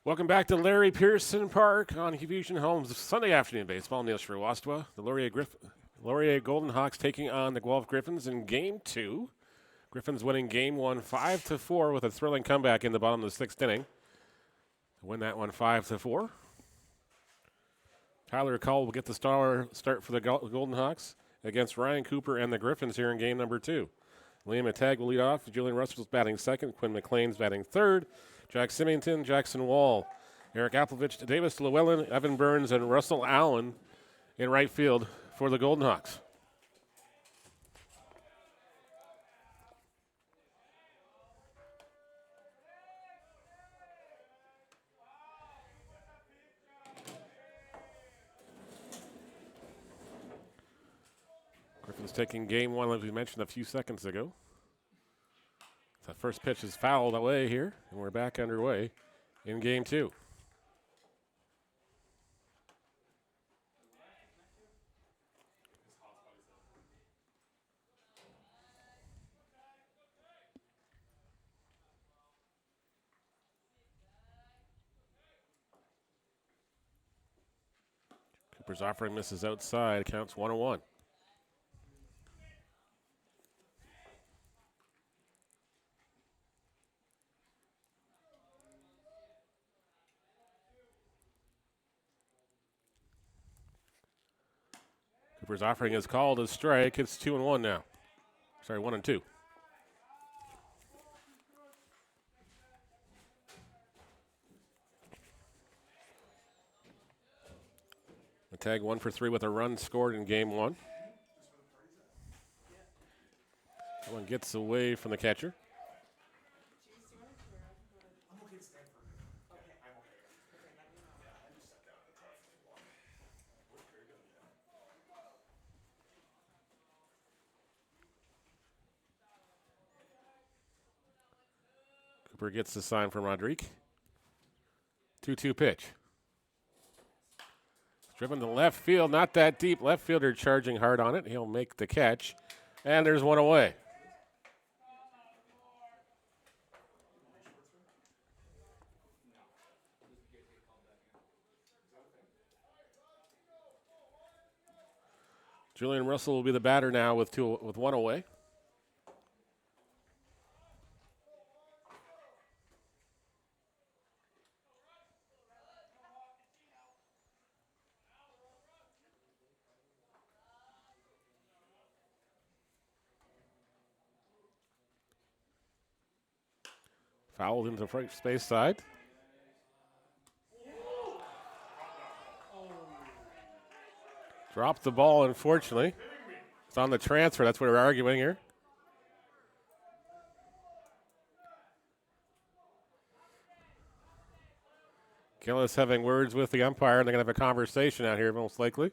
Welcome back to Larry Pearson Park on Fusion Homes Sunday afternoon baseball. Neil Shrivastava, the Laurier Golden Hawks taking on the Guelph Gryphons in Game 2. Gryphons winning Game 1 5-4 with a thrilling comeback in the bottom of the sixth inning to win that one 5-4. Tyler Cull will get the start for the Golden Hawks against Ryan Cooper and the Gryphons here in Game number 2. Liam Attag will lead off. Julian Russell's batting second. Quinn McLean's batting third. Jack Symington, Jackson Wall, Eric Applovich, Davis Llewellyn, Evan Burns, and Russell Allen in right field for the Golden Hawks. Gryphons taking Game 1, like we mentioned a few seconds ago. The first pitch is fouled away here, and we're back underway in Game 2. Cooper's offering misses outside, counts 1-1. Cooper's offering is called a strike. It's 2-1 now. Sorry, 1-2. The tag 1 for 3 with a run scored in Game 1. That one gets away from the catcher. Cooper gets the sign from Rodrigue. 2-2 pitch. Driven to left field, not that deep. Left fielder charging hard on it. He'll make the catch. And there's one away. Julian Russell will be the batter now with one away. Fouled into front space side. Dropped the ball, unfortunately. It's on the transfer. That's what we're arguing here. Gillis having words with the umpire, and they're going to have a conversation out here, most likely.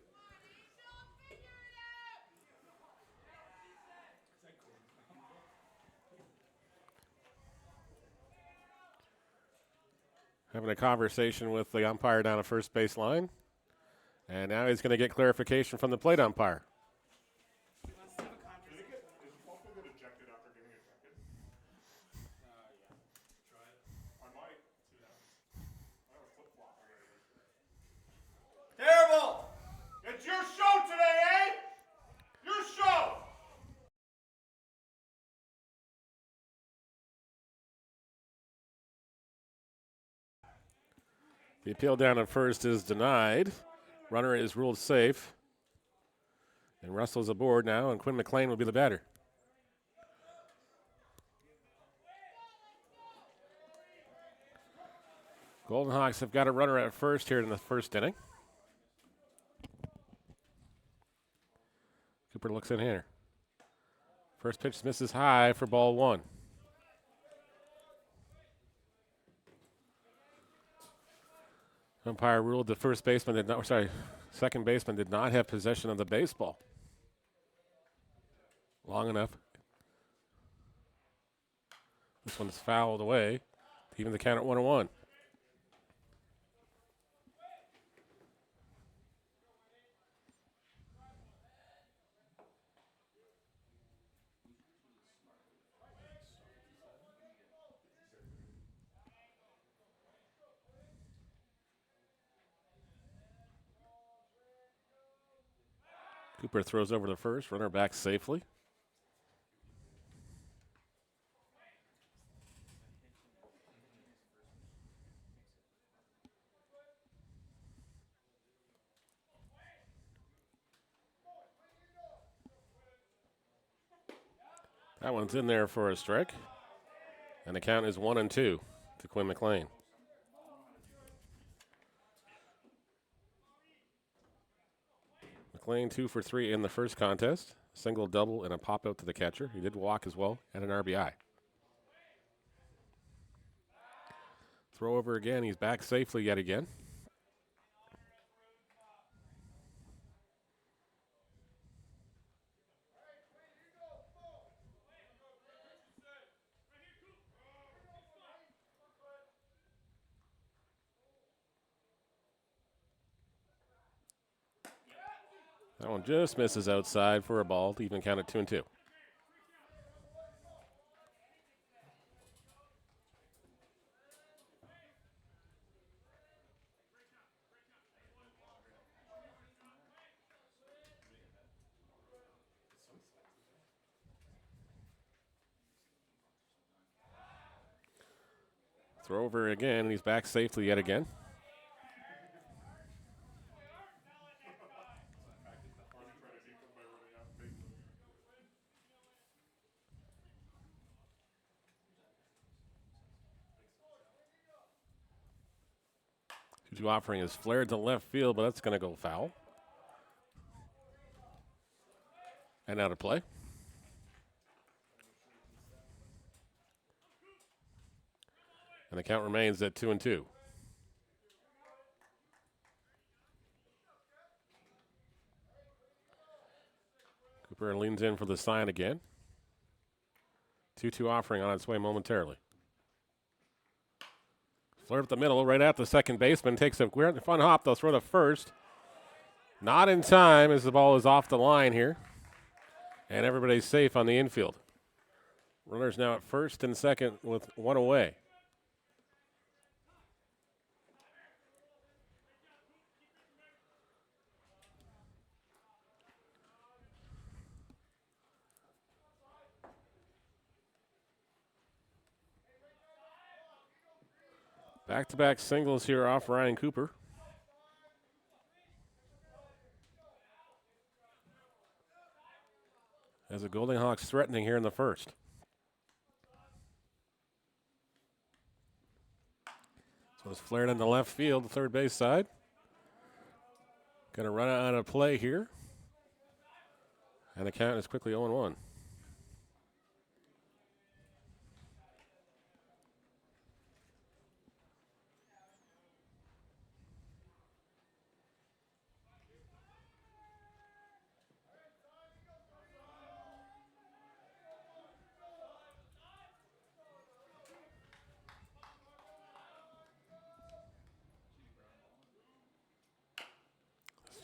Having a conversation with the umpire down at first base line. And now he's going to get clarification from the plate umpire. Terrible! It's your show today, eh? Your show! The appeal down at first is denied. Runner is ruled safe. And Russell's aboard now, and Quinn McLean will be the batter. Golden Hawks have got a runner at first here in the first inning. Cooper looks in here. First pitch misses high for ball 1. Umpire ruled the second baseman did not have possession of the baseball. Long enough. This one's fouled away. Even the count at 1-1. Cooper throws over the first, runner back safely. That one's in there for a strike. And the count is 1-2 to Quinn McLean. McLean 2 for 3 in the first contest. Single, double, and a pop out to the catcher. He did walk as well and an RBI. Throw over again. He's back safely yet again. That one just misses outside for a ball to even count at 2-2. Throw over again, and he's back safely yet again. Two offering is flared to left field, but that's going to go foul. And out of play. And the count remains at 2-2. Cooper leans in for the sign again. 2-2 offering on its way momentarily. Flirt up the middle, right at the second baseman. Takes a fun hop. They'll throw to first. Not in time as the ball is off the line here. And everybody's safe on the infield. Runners now at first and second with one away. Back-to-back singles here off Ryan Cooper. As the Golden Hawks threatening here in the first. So it's flared in the left field, the third base side. Going to run out of play here. And the count is quickly 0-1.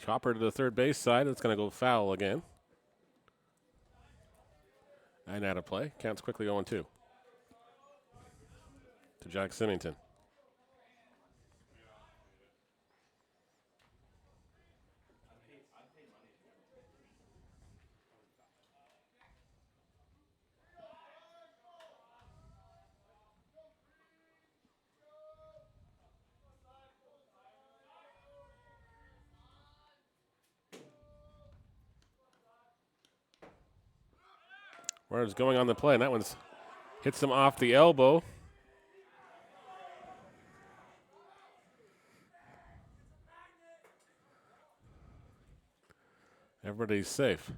Chopper to the third base side. It's going to go foul again. And out of play. Counts quickly 0-2 to Jack Symington. Runners going on the play, and that one's hits him off the elbow. Everybody's safe.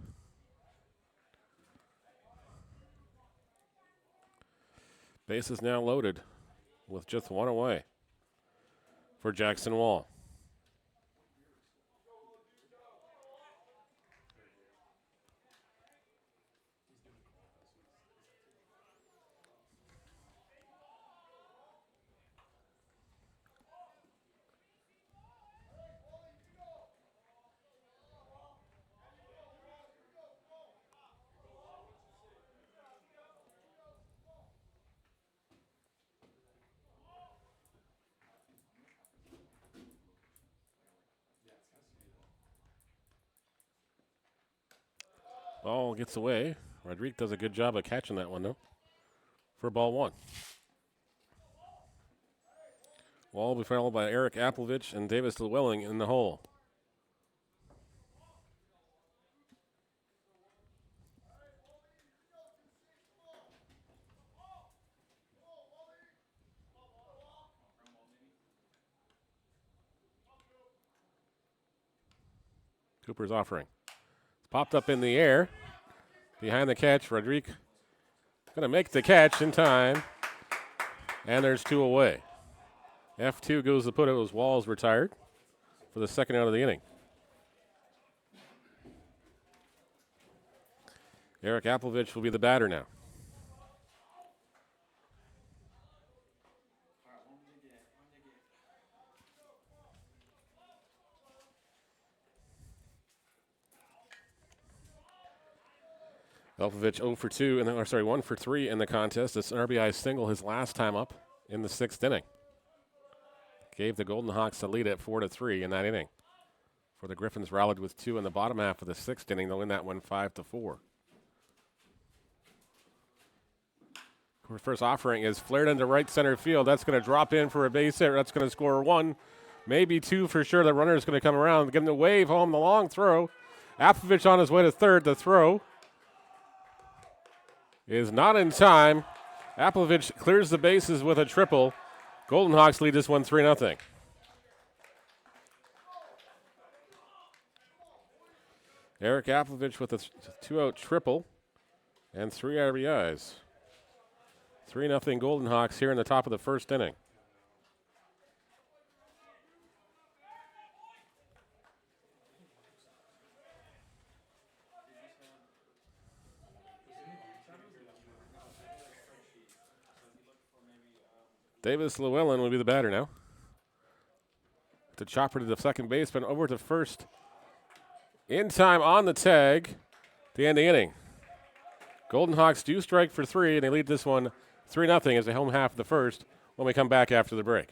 Base is now loaded with just one away for Jackson Wall. Ball gets away. Rodrigue does a good job of catching that one, though, for ball one. Wall will be followed by Eric Applovich and Davis Llewellyn in the hole. Cooper's offering. It's popped up in the air. Behind the catch, Rodrigue going to make the catch in time. And there's two away. F2 goes to put it as Wall's retired for the second out of the inning. Eric Applovich will be the batter now. Applovich 0 for 2, or 1 for 3 in the contest. It's an RBI single his last time up in the sixth inning. Gave the Golden Hawks the lead at 4-3 in that inning. For the Gryphons rallied with 2 in the bottom half of the sixth inning. They'll win that one 5-4. First offering is flared into right center field. That's going to drop in for a base hit. That's going to score 1, maybe 2 for sure. The runner is going to come around, getting the wave home, the long throw. Applovich on his way to third. The throw is not in time. Applovich clears the bases with a triple. Golden Hawks lead this one 3-0. Eric Applovich with a 2-out triple and 3 RBIs. 3-0 Golden Hawks here in the top of the first inning. Davis Llewellyn will be the batter now. The chopper to the second baseman, over to first. In time on the tag to end the inning. Golden Hawks do strike for 3, and they lead this one 3-0 as the home half of the first when we come back after the break.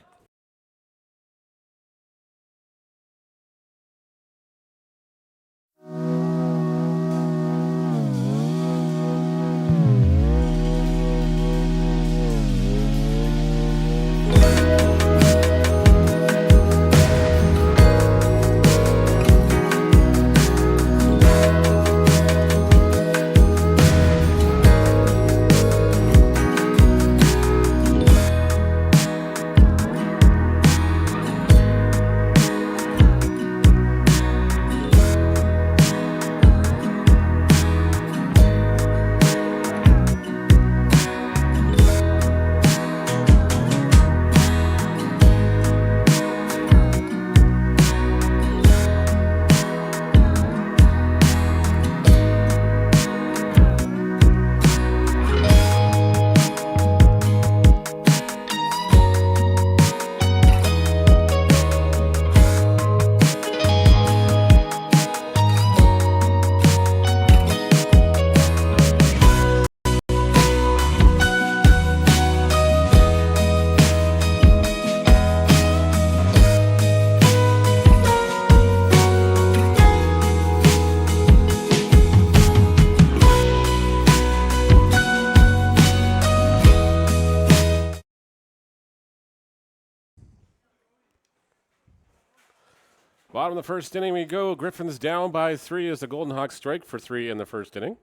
Bottom of the first inning we go. Gryphons down by 3 as the Golden Hawks strike for 3 in the first inning.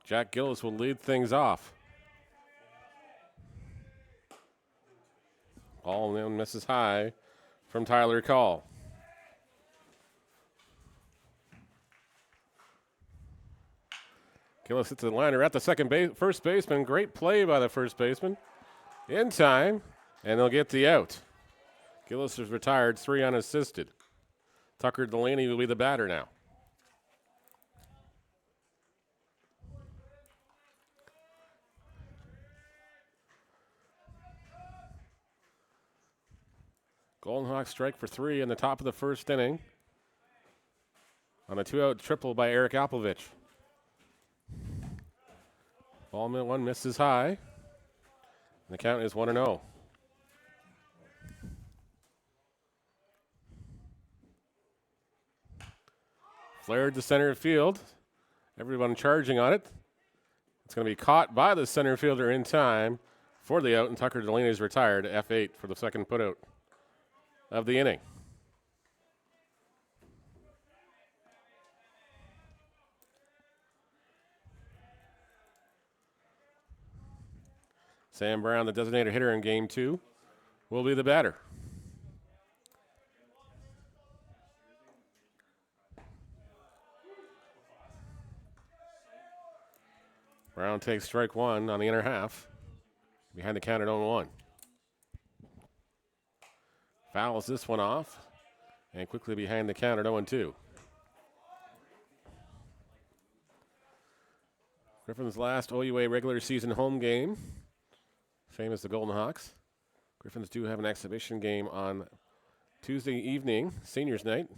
Jack Gillis will lead things off. Ball then misses high from Tyler Call. Gillis hits the liner at the first baseman. Great play by the first baseman. In time, and they'll get the out. Gillis is retired, 3 unassisted. Tucker Delaney will be the batter now. Golden Hawks strike for 3 in the top of the first inning on a 2-out triple by Eric Applovich. Ball 1 misses high. And the count is 1-0. Flared to center field. Everyone charging on it. It's going to be caught by the center fielder in time for the out, and Tucker Delaney is retired to F8 for the second putout of the inning. Sam Brown, the designated hitter in game 2, will be the batter. Brown takes strike 1 on the inner half. Behind the count at 0-1. Fouls this one off. And quickly behind the count at 0-2. Gryphons' last OUA regular season home game. Same as the Golden Hawks. Gryphons do have an exhibition game on Tuesday evening, seniors night,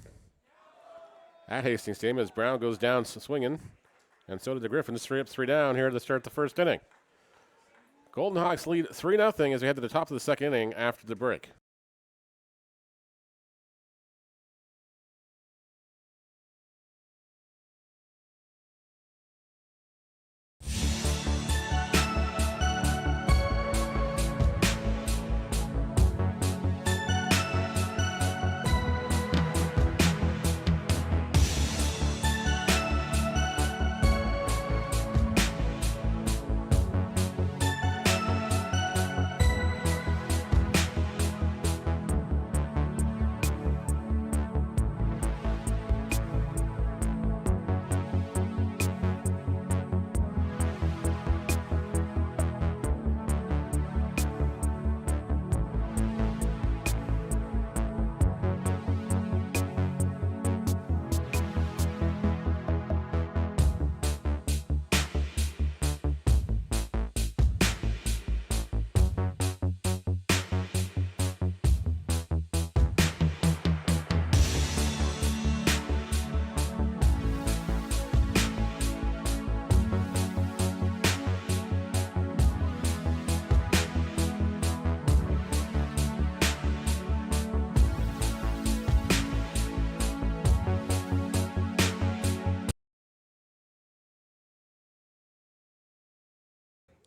at Hastings Stadium as Brown goes down swinging. And so did the Gryphons, 3 up, 3 down here to start the first inning. Golden Hawks lead 3-0 as we head to the top of the second inning after the break.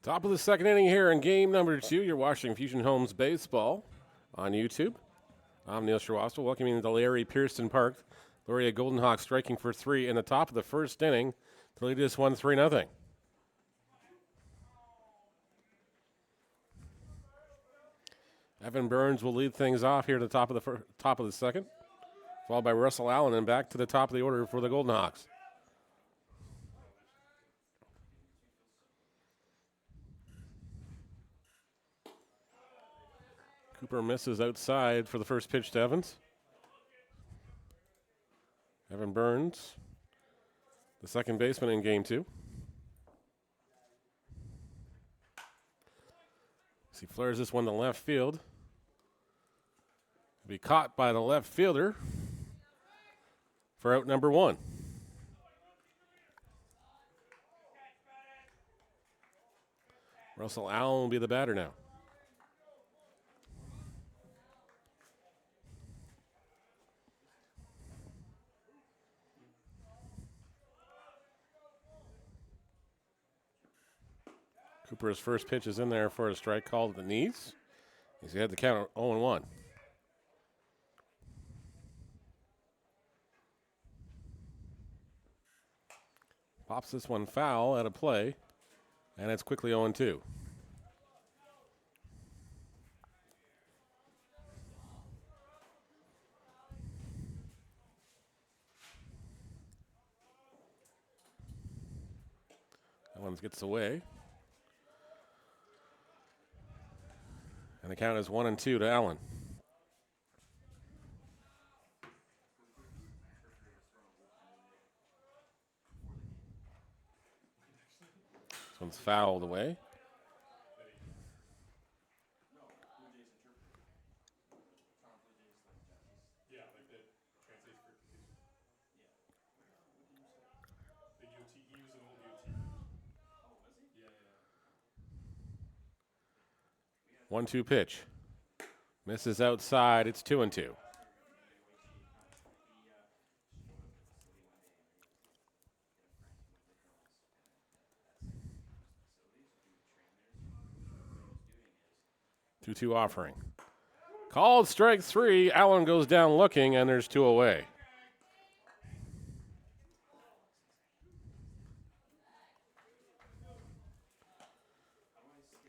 Top of the second inning here in game number 2. You're watching Fusion Homes Baseball on YouTube. I'm Neil Sherwasta, welcoming to Larry Pearson Park. Laurier Golden Hawks striking for 3 in the top of the first inning to lead this one 3-0. Evan Burns will lead things off here at the top of the second, followed by Russell Allen, and back to the top of the order for the Golden Hawks. Cooper misses outside for the first pitch to Evans. Evan Burns, the second baseman in game 2. As he flares this one to left field. Be caught by the left fielder for out number 1. Russell Allen will be the batter now. Cooper's first pitch is in there for a strike called at the knees. He's had the count 0-1. Pops this one foul out of play, and it's quickly 0-2. That one gets away. And the count is 1-2 to Allen. This one's fouled away. One-two pitch. Misses outside. It's 2-2. 2-2 offering. Called strike 3. Allen goes down looking, and there's 2 away.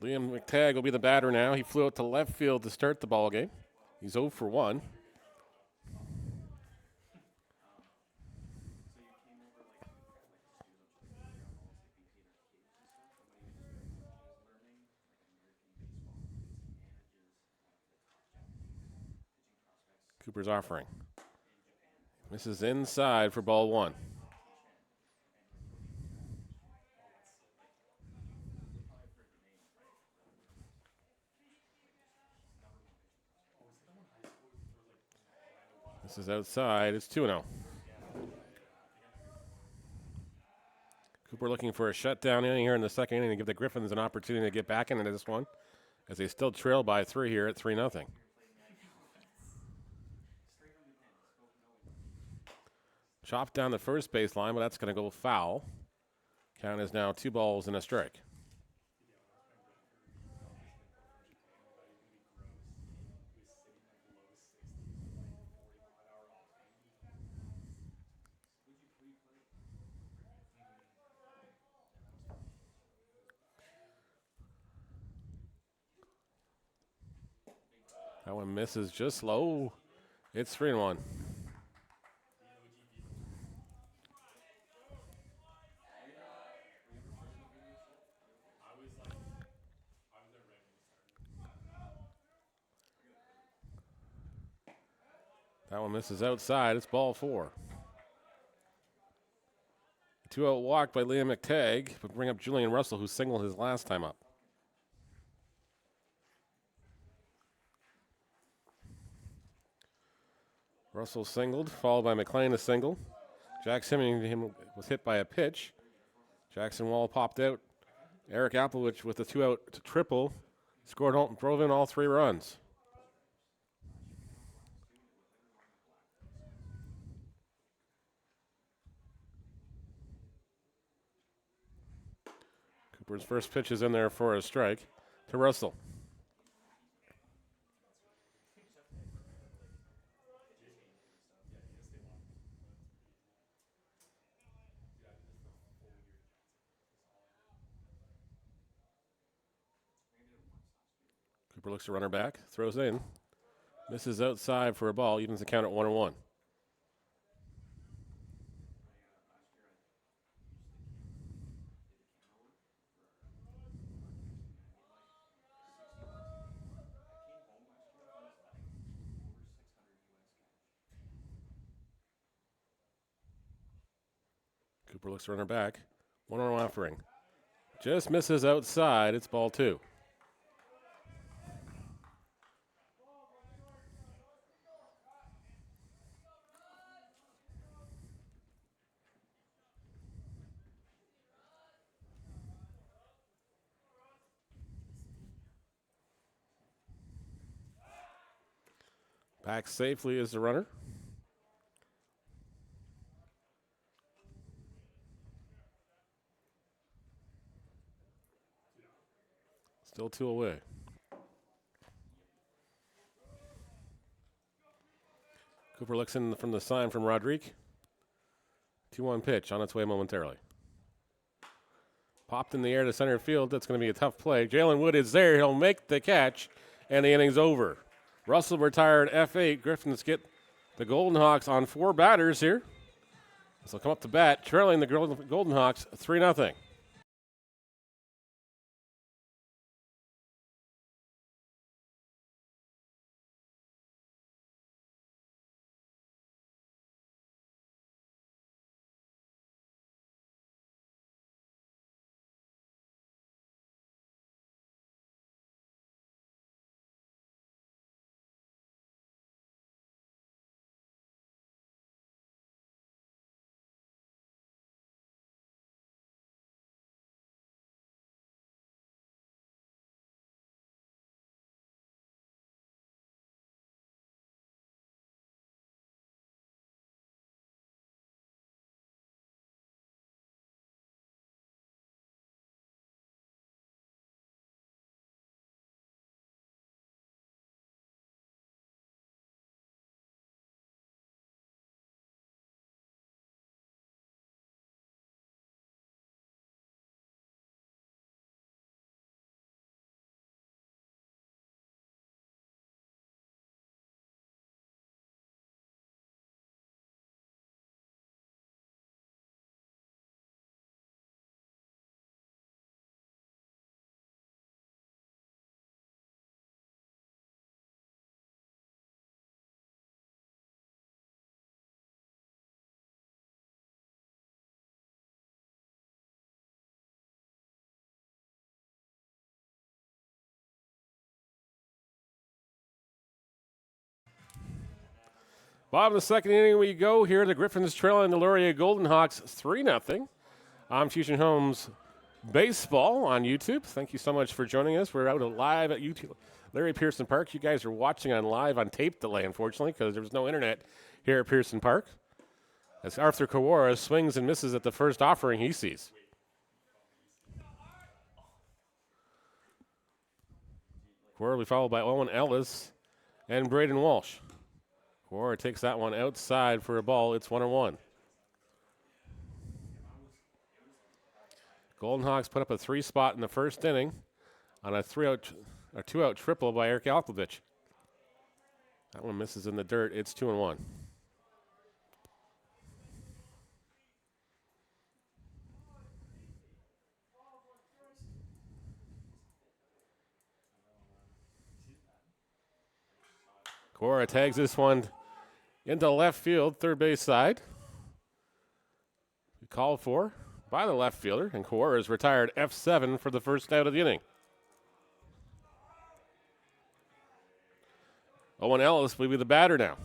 Liam McTagg will be the batter now. He flew out to left field to start the ball game. He's 0 for 1. Cooper's offering. This is inside for ball 1. This is outside. It's 2-0. Cooper looking for a shutdown inning here in the second inning to give the Gryphons an opportunity to get back into this one, as they still trail by 3 here at 3-0. Chopped down the first baseline, but that's going to go foul. Count is now 2 balls and a strike. That one misses just low. It's 3-1. That one misses outside. It's ball 4. 2-out walk by Liam McTagg, but bring up Julian Russell, who singled his last time up. Russell singled, followed by McLean a single. Jack Simmons was hit by a pitch. Jackson Wall popped out. Eric Applewich with a 2-out triple drove in all 3 runs. Cooper's first pitch is in there for a strike to Russell. Cooper looks to runner back, throws in, misses outside for a ball, evens the count at 1-1. Cooper looks to runner back, 1-1 offering. Just misses outside, it's ball 2. Back safely is the runner. Still 2 away. Cooper looks in from the sign from Rodrigue. 2-1 pitch on its way momentarily. Popped in the air to center field. That's going to be a tough play. Jalen Wood is there. He'll make the catch, and the inning's over. Russell retired F8. Gryphons get the Golden Hawks on 4 batters here. So come up to bat, trailing the Golden Hawks 3-0. Bottom of the second inning we go here. The Gryphons trailing the Laurier Golden Hawks 3-0. I'm Fusion Homes Baseball on YouTube. Thank you so much for joining us. We're out live at YouTube, Larry Pearson Park. You guys are watching on live on tape delay, unfortunately, because there was no internet here at Pearson Park. As Arthur Kawara swings and misses at the first offering he sees. Kawara will be followed by Owen Ellis and Braden Walsh. Kawara takes that one outside for a ball. It's 1-1. Golden Hawks put up a 3-spot in the first inning on a 2-out triple by Eric Alkovich. That one misses in the dirt. It's 2-1. Kawara tags this one into left field, third base side. Called for by the left fielder, and Kawara is retired F7 for the first out of the inning. Owen Ellis will be the batter now.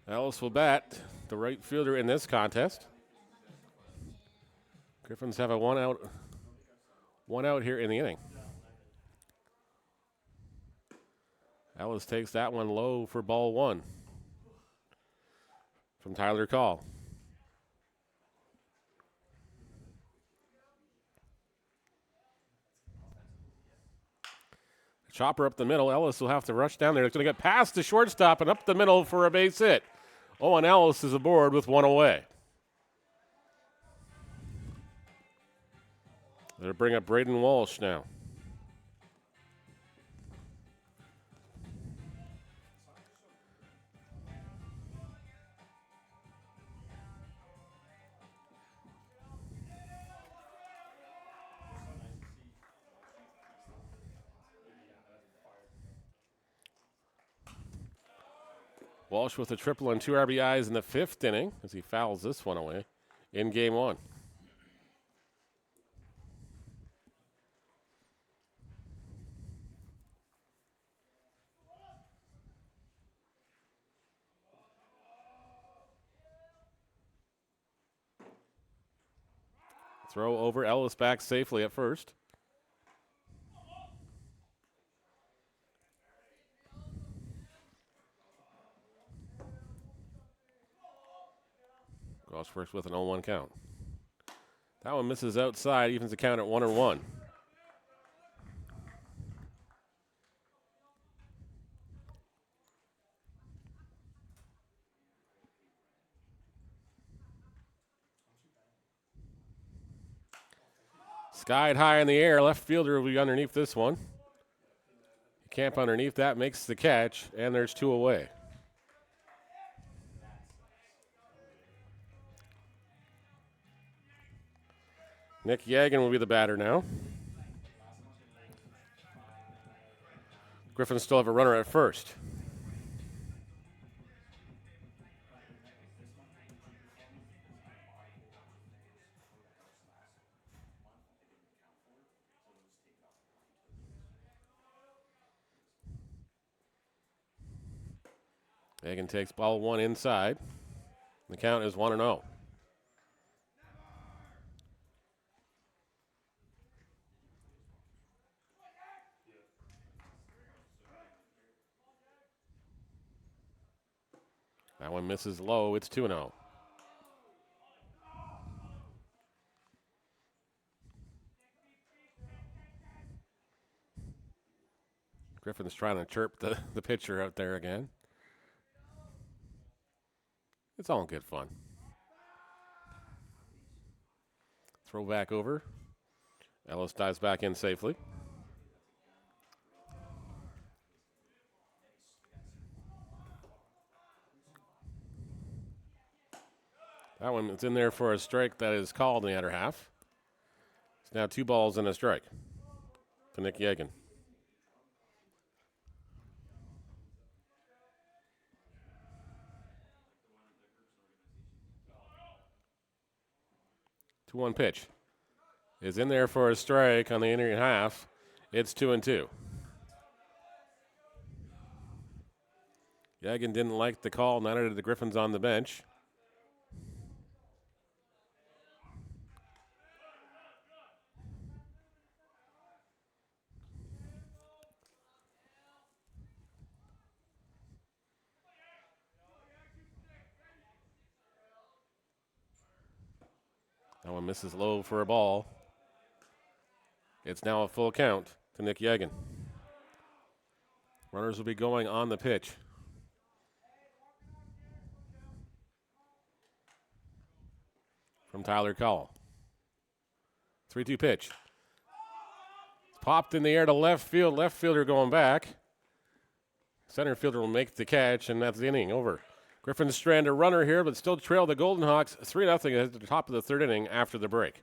Ellis will bat, the right fielder in this contest. Gryphons have a one out here in the inning. Ellis takes that one low for ball one from Tyler Call. Chopper up the middle. Ellis will have to rush down there. It's going to get past the shortstop and up the middle for a base hit. Owen Ellis is aboard with one away. They'll bring up Braden Walsh now. Walsh with a triple and 2 RBIs in the 5th inning as he fouls this one away in game 1. Throw over, Ellis back safely at first. Walsh first with an 0-1 count. That one misses outside, evens the count at 1-1. Skied high in the air, left fielder will be underneath this one. Camp underneath that, makes the catch, and there's 2 away. Nick Yagan will be the batter now. Gryphons still have a runner at first. Yagan takes ball 1 inside. The count is 1-0. That one misses low. It's 2-0. Gryphons trying to chirp the pitcher out there again. It's all in good fun. Throw back over. Ellis dives back in safely. That one is in there for a strike that is called in the other half. It's now 2 balls and a strike to Nick Yagan. One pitch is in there for a strike on the inning half. It's 2-2. Yagan didn't like the call, neither did the Gryphons on the bench. That one misses low for a ball. It's now a full count to Nick Yagan. Runners will be going on the pitch. From Tyler Cowell. 3-2 pitch. It's popped in the air to left field. Left fielder going back. Center fielder will make the catch, and that's the inning over. Gryphons strand a runner here, but still trail the Golden Hawks 3-0 at the top of the third inning after the break.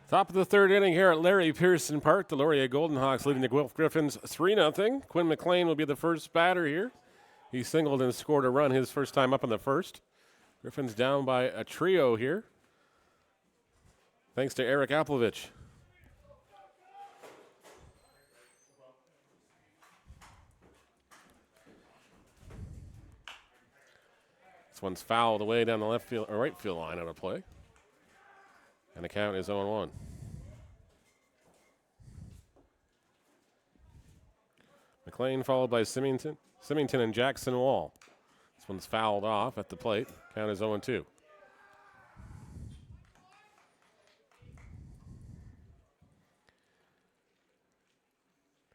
Top of the third inning here at Larry Pearson Park. The Laurier Golden Hawks leading the Guelph Gryphons 3-0. Quinn McLean will be the first batter here. He singled and scored a run his first time up in the first. Gryphons down by a trio here, thanks to Eric Applovich. This one's fouled away down the left field or right field line out of play. And the count is 0-1. McLean followed by Symington and Jackson Wall. This one's fouled off at the plate. Count is 0-2.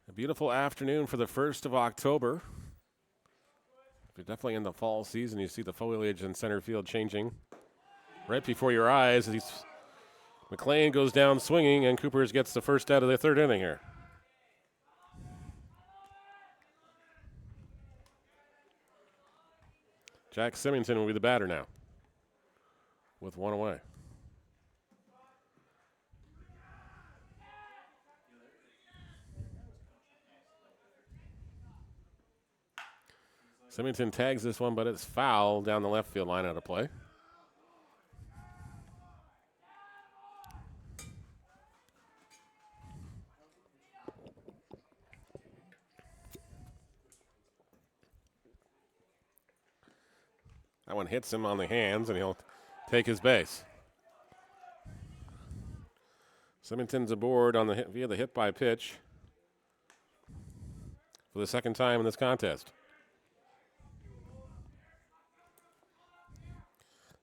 A beautiful afternoon for the 1st of October. If you're definitely in the fall season, you see the foliage in center field changing right before your eyes. McLean goes down swinging, and Coopers gets the first out of the third inning here. Jack Symington will be the batter now with one away. Symington tags this one, but it's foul down the left field line out of play. That one hits him on the hands, and he'll take his base. Symington's aboard on the hit via the hit by pitch for the second time in this contest.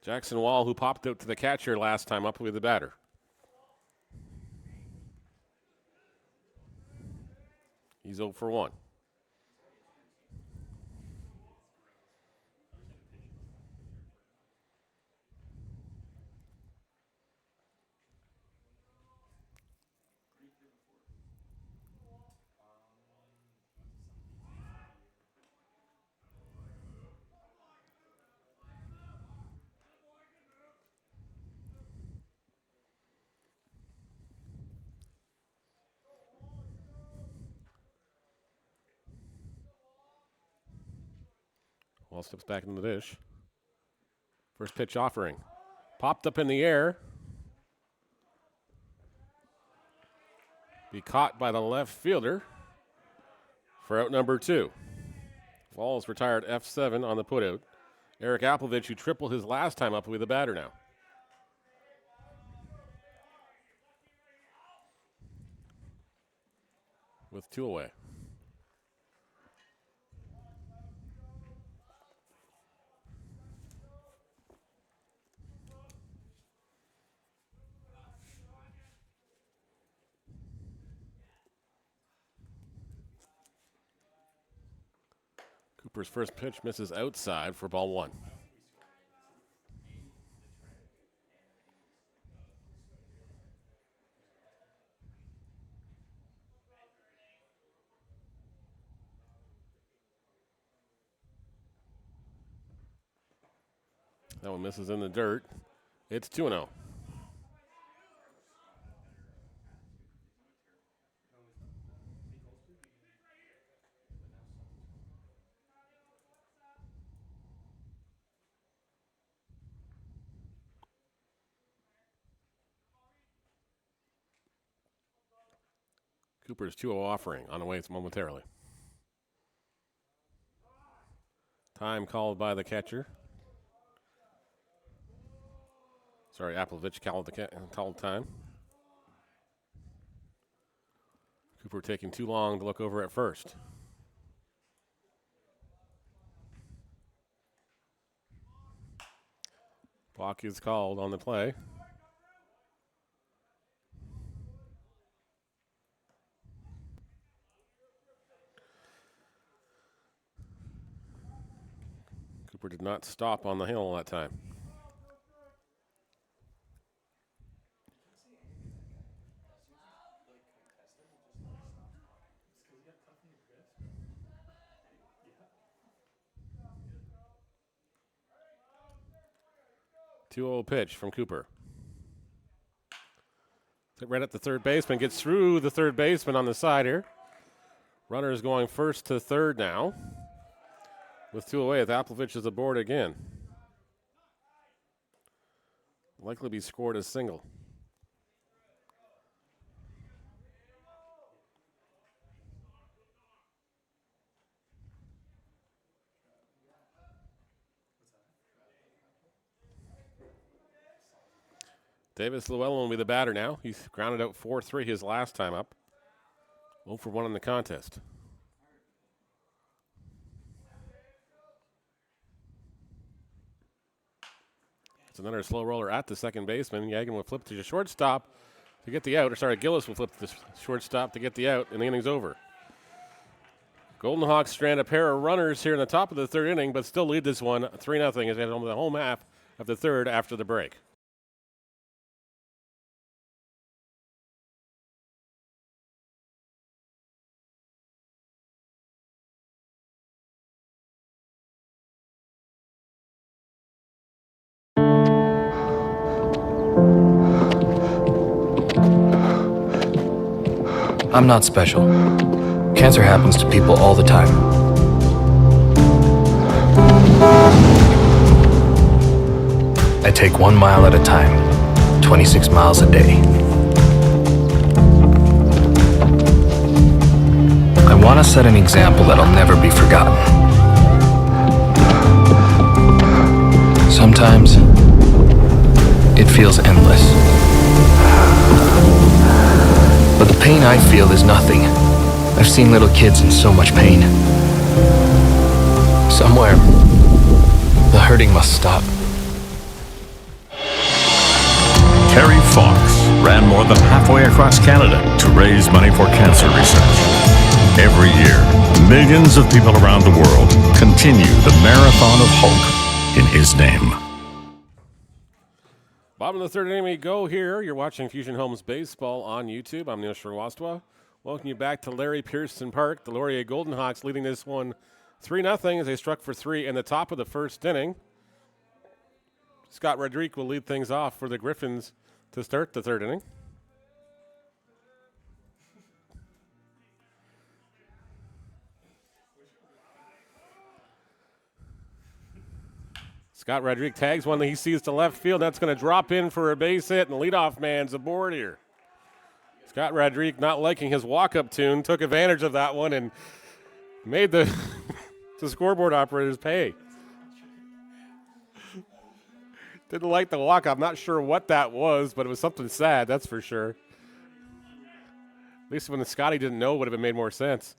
Jackson Wall, who popped out to the catcher last time up, will be the batter. He's 0 for 1. Ball steps back into the dish. First pitch offering. Popped up in the air. Be caught by the left fielder for out number 2. Falls retired F7 on the putout. Eric Applovich, who tripled his last time up, will be the batter now. With 2 away. Cooper's first pitch misses outside for ball 1. That one misses in the dirt. It's 2-0. Cooper's 2-0 offering on the way momentarily. Time called by the catcher. Sorry, Applovich called time. Cooper taking too long to look over at first. Block is called on the play. Cooper did not stop on the hill that time. Two-0 pitch from Cooper. Right at the third baseman, gets through the third baseman on the side here. Runner is going first to third now. With 2 away, Applovich is aboard again. Likely be scored as single. Davis Llewellyn will be the batter now. He's grounded out 4-3 his last time up. 0 for 1 in the contest. It's another slow roller at the second baseman. Yagan will flip to the shortstop to get the out. Or sorry, Gillis will flip to the shortstop to get the out, and the inning's over. Golden Hawks strand a pair of runners here in the top of the third inning, but still lead this one 3-0 as they head home to the home half of the third after the break. I'm not special. Cancer happens to people all the time. I take 1 mile at a time, 26 miles a day. I want to set an example that'll never be forgotten. Sometimes, it feels endless. But the pain I feel is nothing. I've seen little kids in so much pain. Somewhere, the hurting must stop. Terry Fox ran more than halfway across Canada to raise money for cancer research. Every year, millions of people around the world continue the marathon of hope in his name. Bottom of the third inning we go here. You're watching Fusion Homes Baseball on YouTube. I'm Neil Srivastava. Welcome you back to Larry Pearson Park. The Laurier Golden Hawks leading this one 3-0 as they struck for 3 in the top of the first inning. Scott Rodrigue will lead things off for the Gryphons to start the third inning. Scott Rodriguez tags one that he sees to left field. That's going to drop in for a base hit, and the leadoff man's aboard here. Scott Rodriguez, not liking his walk-up tune, took advantage of that one and made the, the scoreboard operators pay. Didn't like the walk-up. I'm not sure what that was, but it was something sad, that's for sure. At least when the Scotty didn't know, it would have made more sense.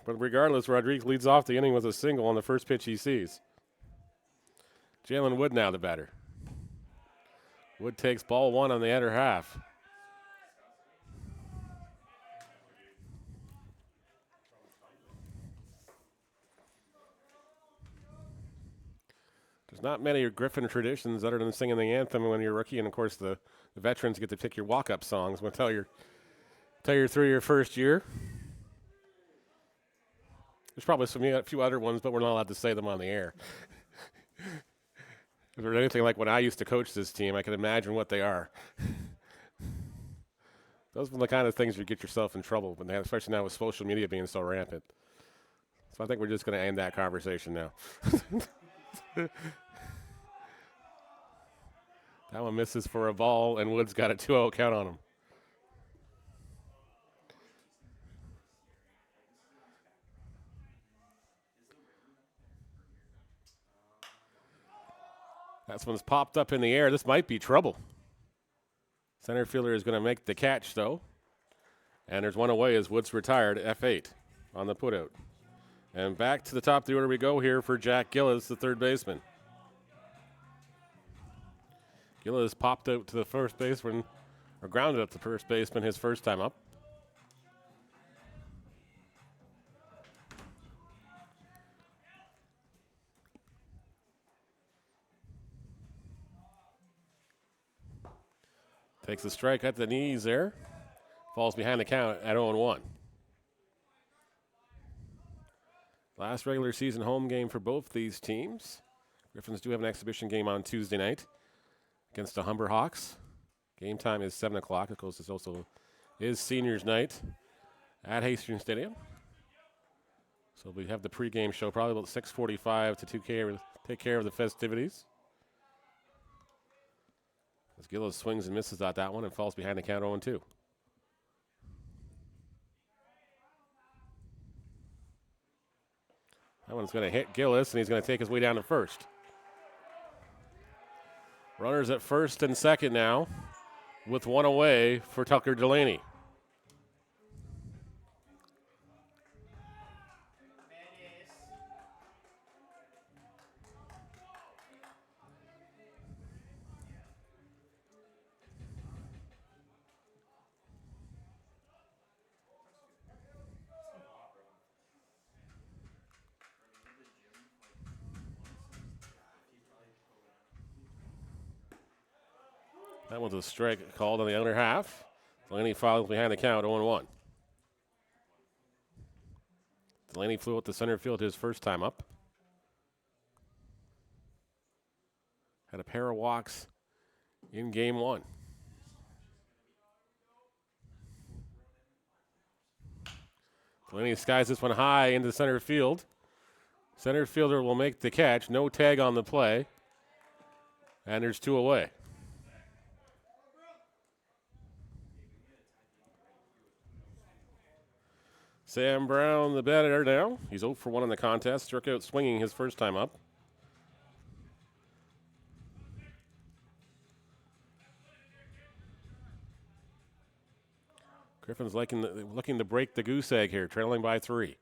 But regardless, Rodriguez leads off the inning with a single on the first pitch he sees. Jalen Wood now the batter. Wood takes ball one on the other half. There's not many Griffin traditions other than singing the anthem when you're a rookie, and of course the veterans get to pick your walk-up songs. I'm going to tell you through your first year. There's probably a few other ones, but we're not allowed to say them on the air. If there's anything like when I used to coach this team, I can imagine what they are. Those are the kind of things you get yourself in trouble, especially now with social media being so rampant. So I think we're just going to end that conversation now. That one misses for a ball, and Wood's got a 2-0 count on him. That one's popped up in the air. This might be trouble. Center fielder is going to make the catch, though. And there's one away as Woods retired, F8 on the putout. And back to the top of the order we go here for Jack Gillis, the third baseman. Gillis popped out to the first baseman, or grounded up to first baseman his first time up. Takes a strike at the knees there. Falls behind the count at 0-1. Last regular season home game for both these teams. Griffins do have an exhibition game on Tuesday night against the Humber Hawks. Game time is 7 o'clock. Of course, this also is seniors night at Hastings Stadium. So we have the pregame show probably about 6:45 to take care of the festivities. As Gillis swings and misses at that one and falls behind the count 0-2. That one's going to hit Gillis, and he's going to take his way down to first. Runners at first and second now, with one away for Tucker Delaney. That one's a strike called on the other half. Delaney follows behind the count, 0-1. Delaney flew out to center field his first time up. Had a pair of walks in game one. Delaney skies this one high into center field. Center fielder will make the catch. No tag on the play. And there's two away. Sam Brown, the batter now. He's 0 for 1 in the contest. Struck out swinging his first time up. Griffins looking to break the goose egg here, trailing by 3.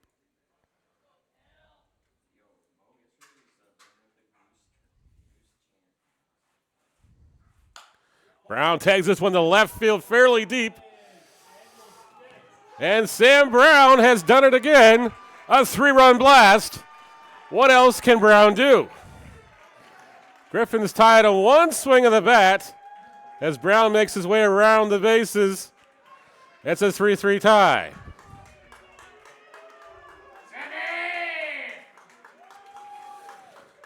Brown tags this one to left field fairly deep. And Sam Brown has done it again. A 3-run blast. What else can Brown do? Griffins tied a one swing of the bat as Brown makes his way around the bases. It's a 3-3 tie.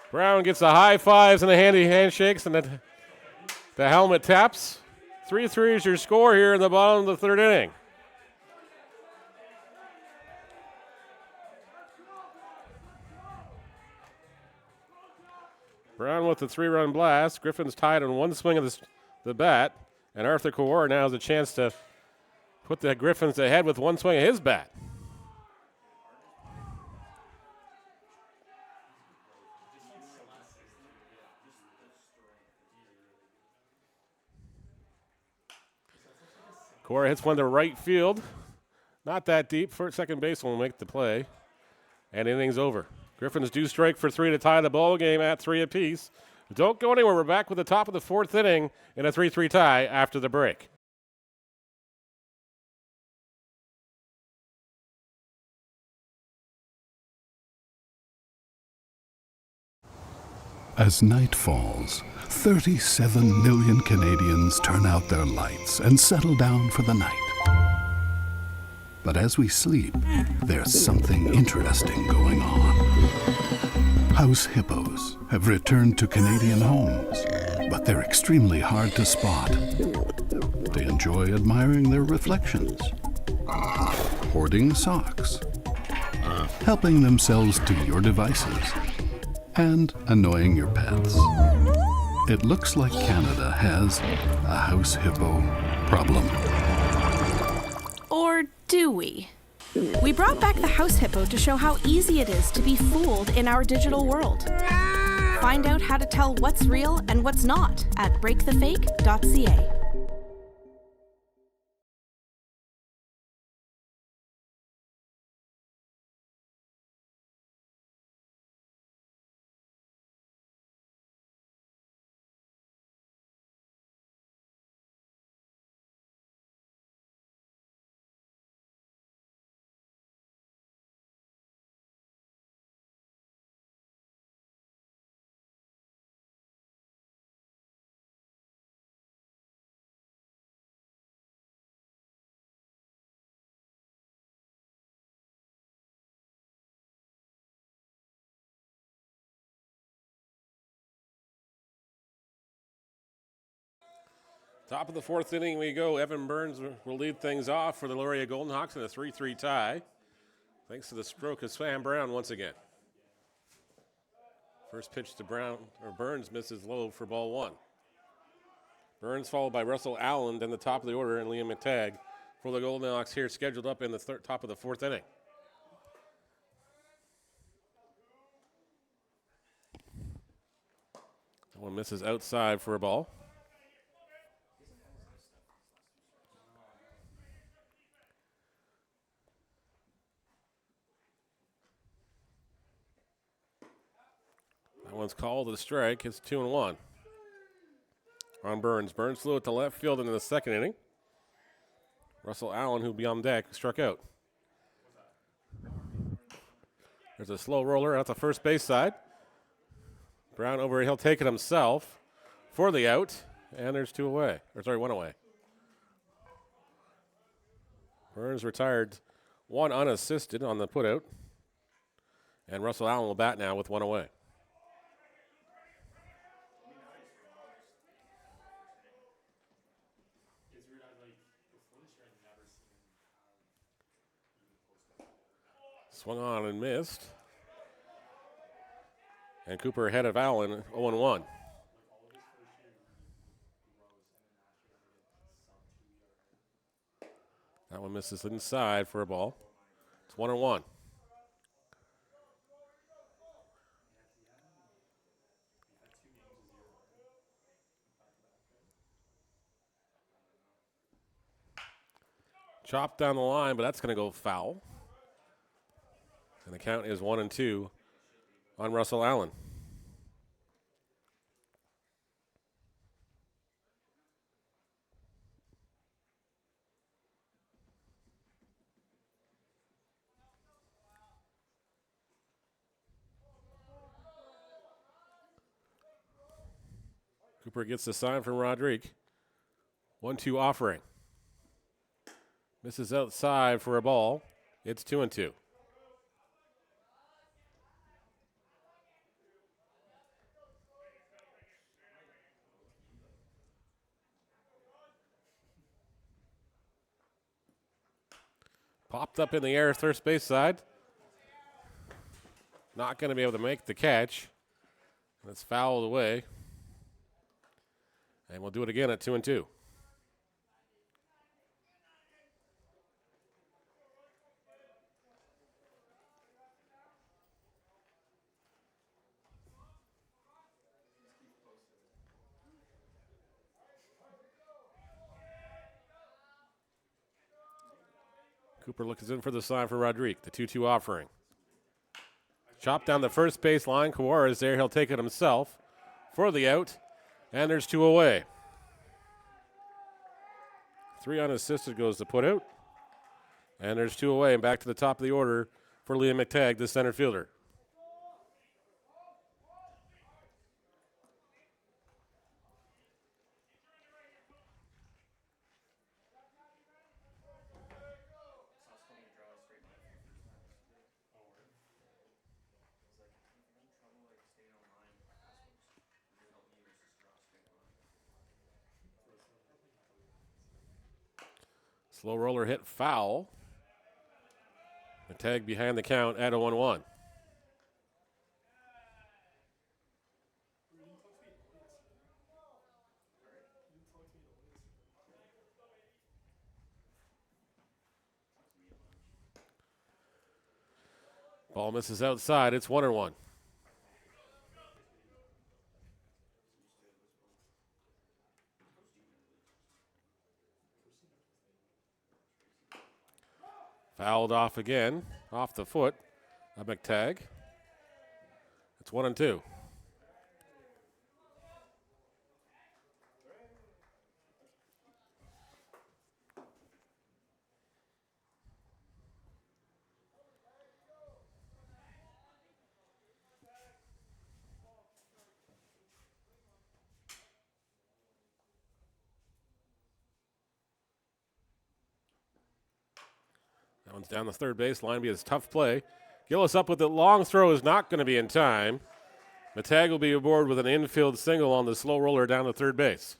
Brown gets the high fives and the handy handshakes, and the helmet taps. 3-3 is your score here in the bottom of the third inning. Brown with the 3-run blast. Gryphons tied on one swing of the bat. And Arthur Kawar now has a chance to put the Gryphons ahead with one swing of his bat. Kawar hits one to right field. Not that deep. First, second baseman will make the play. And inning's over. Gryphons do strike for 3 to tie the ball game at 3 apiece. Don't go anywhere. We're back with the top of the 4th inning in a 3-3 tie after the break. As night falls, 37 million Canadians turn out their lights and settle down for the night. But as we sleep, there's something interesting going on. House hippos have returned to Canadian homes, but they're extremely hard to spot. They enjoy admiring their reflections, hoarding socks, helping themselves to your devices, and annoying your pets. It looks like Canada has a house hippo problem. Or do we? We brought back the house hippo to show how easy it is to be fooled in our digital world. Find out how to tell what's real and what's not at breakthefake.ca. Top of the 4th inning we go. Evan Burns will lead things off for the Laurier Golden Hawks in a 3-3 tie. Thanks to the stroke of Sam Brown once again. First pitch to Burns misses low for ball 1. Burns followed by Russell Allen, then the top of the order, and Liam McTagg for the Golden Hawks here, scheduled up in the top of the 4th inning. That one misses outside for a ball. That one's called a strike. It's 2-1 on Burns. Burns flew it to left field in the 2nd inning. Russell Allen, who'll be on deck, struck out. There's a slow roller out the first base side. Brown over, he'll take it himself for the out, and there's 1 away. Burns retired 1 unassisted on the putout, and Russell Allen will bat now with 1 away. Swung on and missed. And Cooper ahead of Allen, 0-1. That one misses inside for a ball. It's 1-1. Chopped down the line, but that's going to go foul. And the count is 1-2 on Russell Allen. Cooper gets the sign from Rodrigue. 1-2 offering. Misses outside for a ball. It's 2-2. Popped up in the air, first base side. Not going to be able to make the catch. It's fouled away. And we'll do it again at 2-2. Cooper looks in for the sign for Rodrigue, the 2-2 offering. Chopped down the first base line. Kawara is there. He'll take it himself for the out. And there's 2 away. 3 unassisted goes to put out. And there's 2 away. And back to the top of the order for Liam McTagg, the center fielder. Slow roller hit foul. McTagg behind the count at a 1-1. Ball misses outside. It's 1-1. Fouled off again, off the foot of McTagg. It's 1-2. That one's down the third base line. Be a tough play. Gillis up with the long throw is not going to be in time. McTagg will be aboard with an infield single on the slow roller down to third base.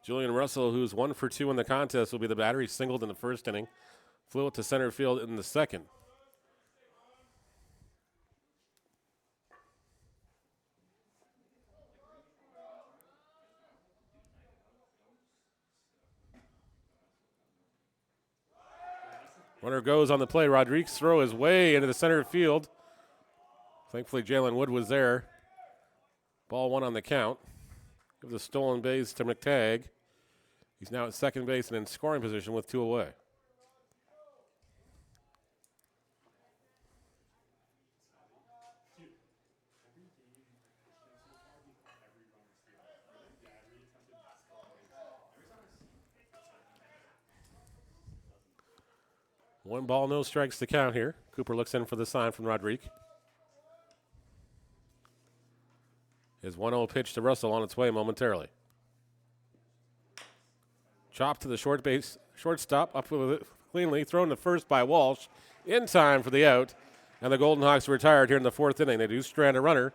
Julian Russell, who's 1 for 2 in the contest, will be the batter. He singled in the first inning, flew it to center field in the second. Runner goes on the play. Rodrigue's throw is way into the center field. Thankfully, Jalen Wood was there. Ball 1 on the count. Give the stolen base to McTagg. He's now at second base and in scoring position with 2 away. One ball, no strikes to count here. Cooper looks in for the sign from Rodrigue. His 1-0 pitch to Russell on its way momentarily. Chop to the shortstop, up with it cleanly, thrown to first by Walsh, in time for the out, and the Golden Hawks are retired here in the 4th inning. They do strand a runner.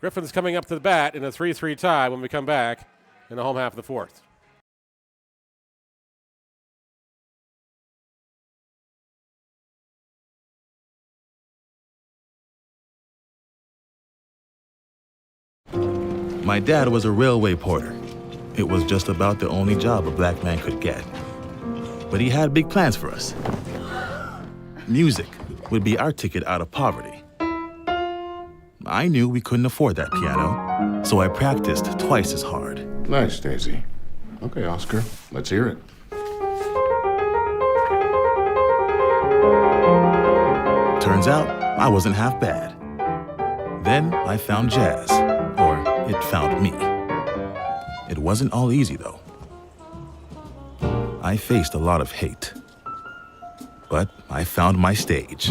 Gryphons coming up to the bat in a 3-3 tie when we come back in the home half of the 4th. My dad was a railway porter. It was just about the only job a black man could get. But he had big plans for us. Music would be our ticket out of poverty. I knew we couldn't afford that piano, so I practiced twice as hard. Nice, Daisy. Okay, Oscar, let's hear it. Turns out, I wasn't half bad. Then I found jazz, or it found me. It wasn't all easy, though. I faced a lot of hate. But I found my stage.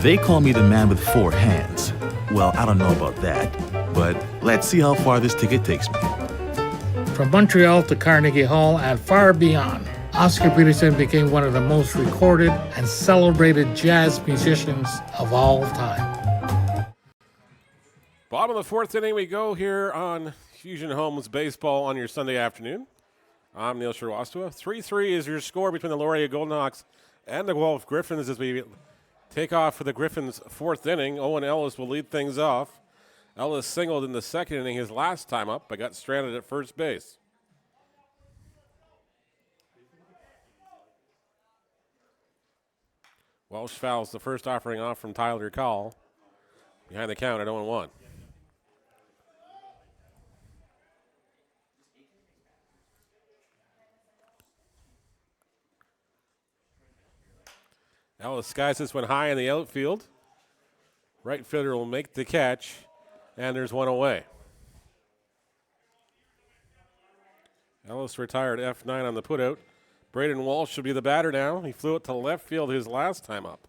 They call me the man with 4 hands. Well, I don't know about that, but let's see how far this ticket takes me. From Montreal to Carnegie Hall and far beyond, Oscar Peterson became one of the most recorded and celebrated jazz musicians of all time. Bottom of the 4th inning we go here on Fusion Homes Baseball on your Sunday afternoon. I'm Neil Sherwastwa. 3-3 is your score between the Laurier Golden Hawks and the Guelph Gryphons as we take off for the Gryphons' fourth inning. Owen Ellis will lead things off. Ellis singled in the second inning his last time up, but got stranded at first base. Welsh fouls the first offering off from Tyler Call. Behind the count at 0-1. Ellis skies this one high in the outfield. Right fielder will make the catch, and there's one away. Ellis retired F9 on the putout. Braden Walsh should be the batter now. He flew it to left field his last time up.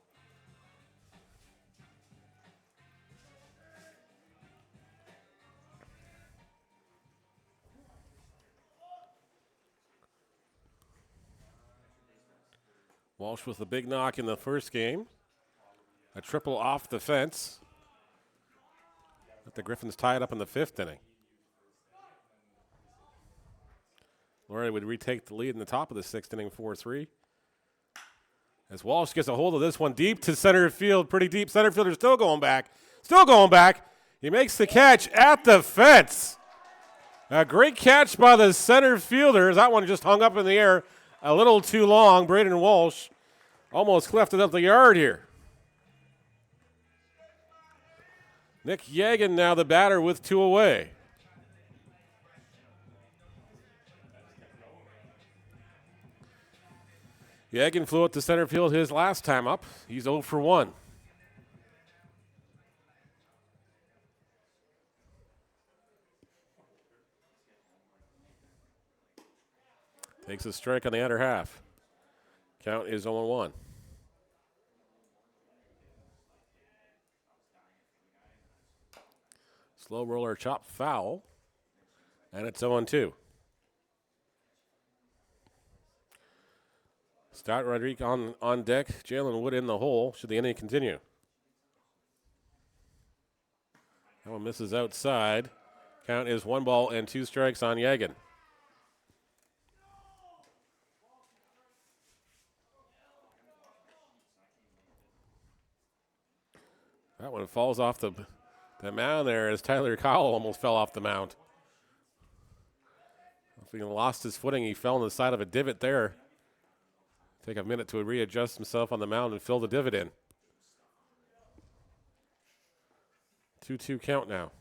Walsh with the big knock in the first game. A triple off the fence. Let the Gryphons tie it up in the fifth inning. Laurier would retake the lead in the top of the sixth inning, 4-3. As Walsh gets a hold of this one deep to center field, pretty deep. Center fielder still going back. He makes the catch at the fence. A great catch by the center fielder. That one just hung up in the air a little too long. Braden Walsh almost cleft it up the yard here. Nick Yagan now the batter with two away. Yagan flew it to center field his last time up. He's 0 for 1. Takes a strike on the outer half. Count is 0-1. Slow roller chop foul. And it's 0-2. Scott Rodriguez on deck. Jalen Wood in the hole. Should the inning continue? That one misses outside. Count is 1 ball and 2 strikes on Yagan. That one falls off the mound there as Tyler Cowell almost fell off the mound. If he lost his footing, he fell on the side of a divot there. Take a minute to readjust himself on the mound and fill the divot in. 2-2 count now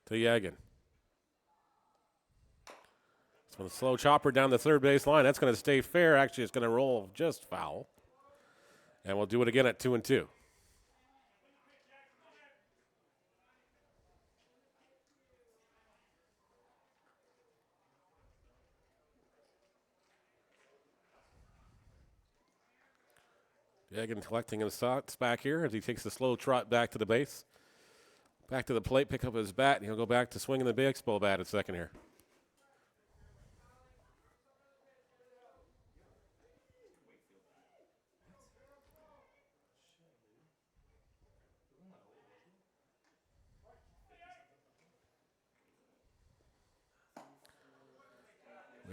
to Yagan. So a slow chopper down the third base line. That's going to stay fair. Actually, it's going to roll just foul. And we'll do it again at 2-2. Yagan collecting his thoughts back here as he takes the slow trot back to the base. Back to the plate, pick up his bat, and he'll go back to swinging the baseball bat at second here.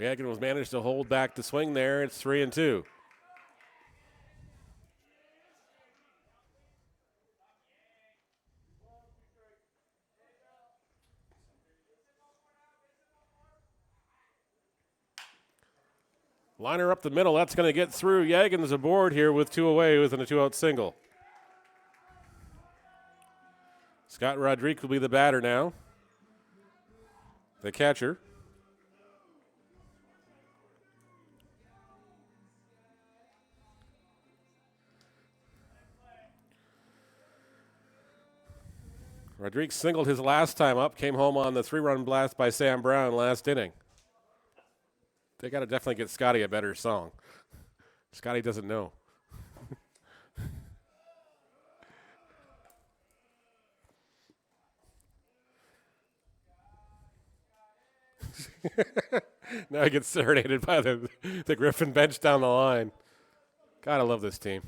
Yagan was managed to hold back the swing there. It's 3-2. Liner up the middle. That's going to get through. Yagan's aboard here with 2 away within a 2-out single. Scott Rodriguez will be the batter now. The catcher. Rodriguez singled his last time up, came home on the 3-run blast by Sam Brown last inning. They got to definitely get Scotty a better song. Scotty doesn't know. Now he gets serenaded by the Griffin bench down the line. Gotta love this team.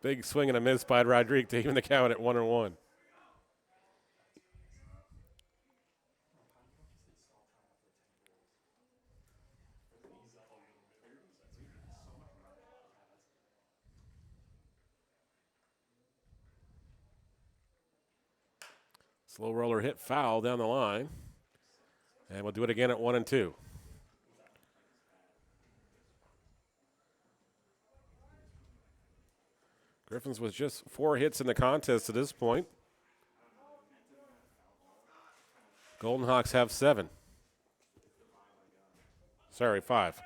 Big swing and a miss by Rodriguez to even the count at 1-1. Slow roller hit foul down the line. And we'll do it again at 1-2. Gryphons with just 4 hits in the contest at this point. Golden Hawks have 7. Sorry, 5.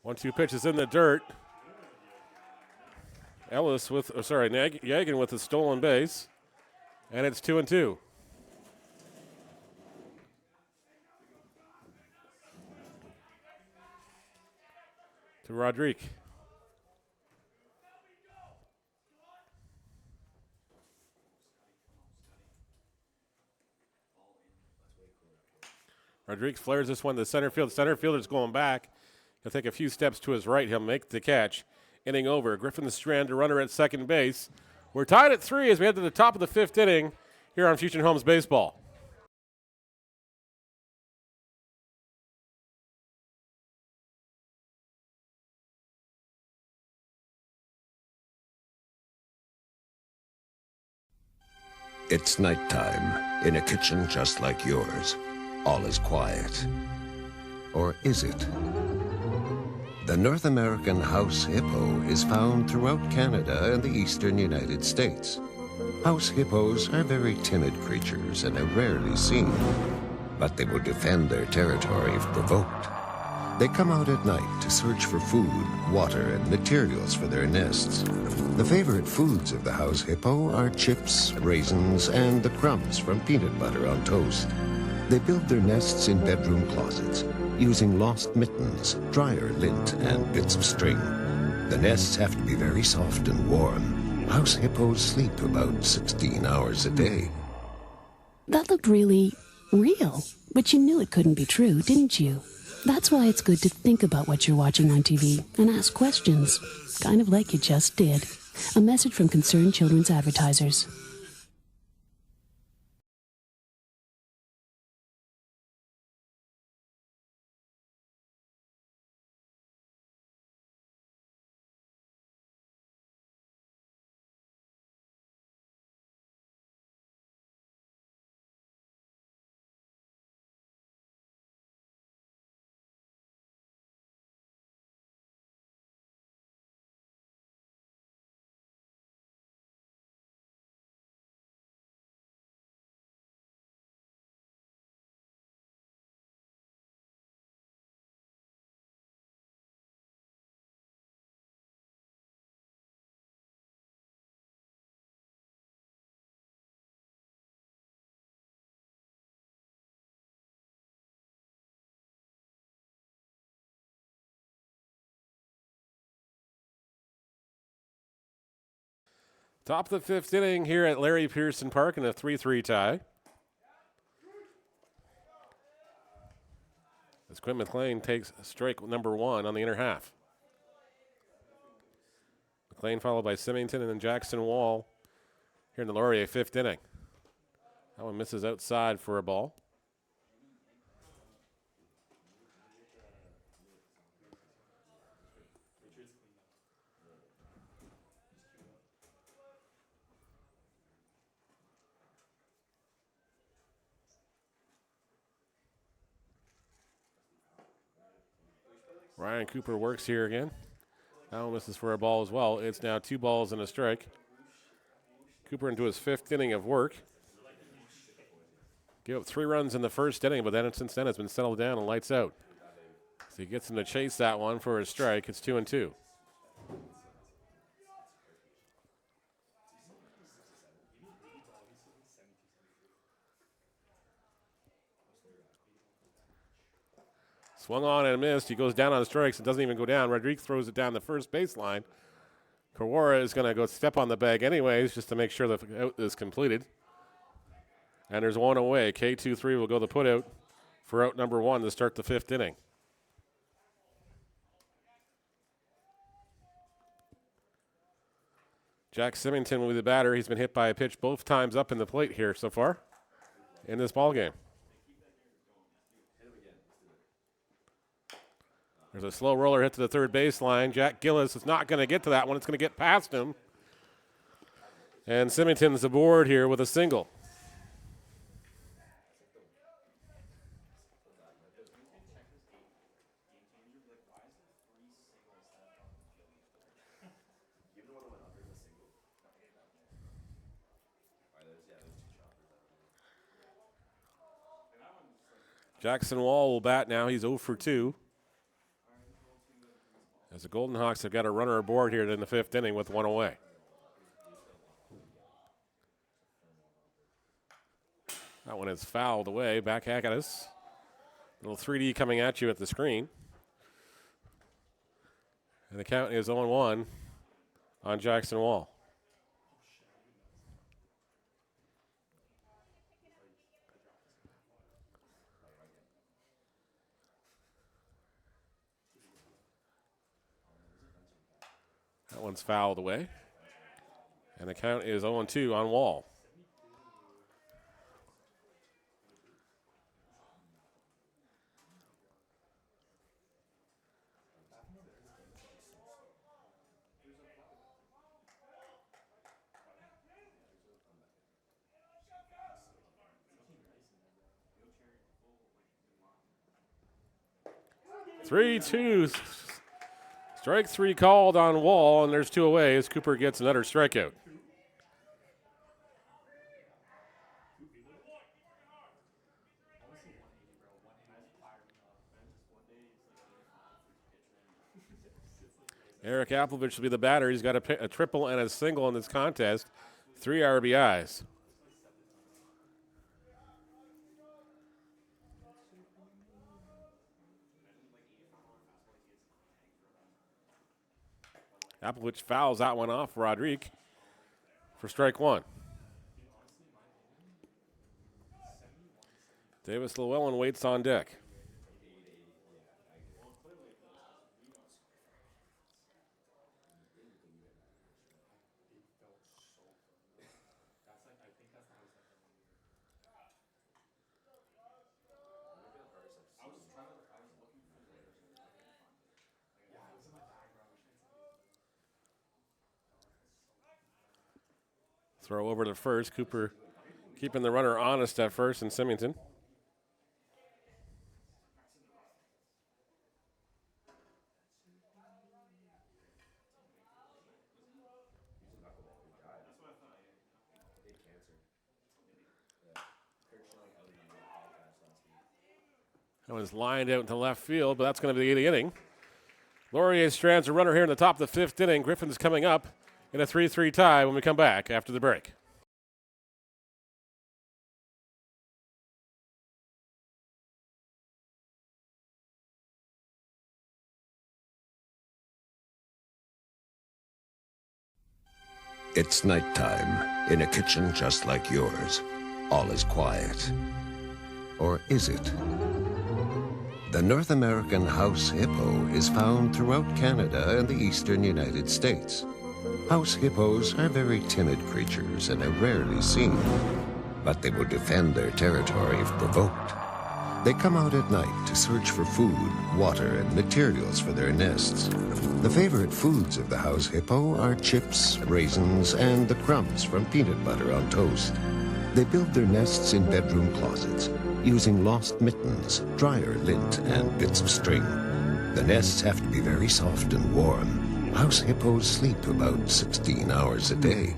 One-two pitch is in the dirt. Ellis Yagan with a stolen base. And it's 2-2. To Rodrigue. Rodrigue flares this one to center field. The center fielder's going back. He'll take a few steps to his right. He'll make the catch. Inning over. Gryphons strand a runner at second base. We're tied at 3 as we head to the top of the 5th inning here on Fusion Homes Baseball. It's nighttime in a kitchen just like yours. All is quiet. Or is it? The North American house hippo is found throughout Canada and the eastern United States. House hippos are very timid creatures and are rarely seen, but they will defend their territory if provoked. They come out at night to search for food, water, and materials for their nests. The favorite foods of the house hippo are chips, raisins, and the crumbs from peanut butter on toast. They build their nests in bedroom closets, using lost mittens, dryer lint, and bits of string. The nests have to be very soft and warm. House hippos sleep about 16 hours a day. That looked really real, but you knew it couldn't be true, didn't you? That's why it's good to think about what you're watching on TV and ask questions, kind of like you just did. A message from Concerned Children's Advertisers. Top of the 5th inning here at Larry Pearson Park in a 3-3 tie. As Quinn McLean takes strike number 1 on the inner half. McLean followed by Symington and then Jackson Wall here in the Laurier 5th inning. That one misses outside for a ball. Ryan Cooper works here again. Now misses for a ball as well. It's now 2 balls and a strike. Cooper into his 5th inning of work. Gave up 3 runs in the first inning, but then since then has been settled down and lights out. So he gets him to chase that one for a strike. It's 2-2. Swung on and missed. He goes down on strikes and doesn't even go down. Rodrigue throws it down the first baseline. Kawara is going to go step on the bag anyways just to make sure the out is completed. And there's one away. K2-3 will go the put out for out number 1 to start the 5th inning. Jack Symington will be the batter. He's been hit by a pitch both times up in the plate here so far in this ball game. There's a slow roller hit to the third baseline. Jack Gillis is not going to get to that one. It's going to get past him. And Symington's aboard here with a single. Jackson Wall will bat now. He's 0 for 2. As the Golden Hawks have got a runner aboard here in the 5th inning with one away. That one is fouled away. Back at us. Little 3D coming at you at the screen. And the count is 0-1 on Jackson Wall. That one's fouled away. And the count is 0-2 on Wall. Three-two. Strike 3 called on Wall, and there's 2 away as Cooper gets another strikeout. Eric Applovich will be the batter. He's got a triple and a single in this contest. 3 RBIs. Applovich fouls that one off Rodrigue for strike 1. Davis Llewellyn waits on deck. Throw over to first. Cooper keeping the runner honest at first in Symington. That one's lined out into left field, but that's going to be the inning. Laurier strands a runner here in the top of the 5th inning. Gryphons coming up in a 3-3 tie when we come back after the break. It's nighttime in a kitchen just like yours. All is quiet. Or is it? The North American house hippo is found throughout Canada and the eastern United States. House hippos are very timid creatures and are rarely seen, but they will defend their territory if provoked. They come out at night to search for food, water, and materials for their nests. The favorite foods of the house hippo are chips, raisins, and the crumbs from peanut butter on toast. They build their nests in bedroom closets, using lost mittens, dryer lint, and bits of string. The nests have to be very soft and warm. House hippos sleep about 16 hours a day.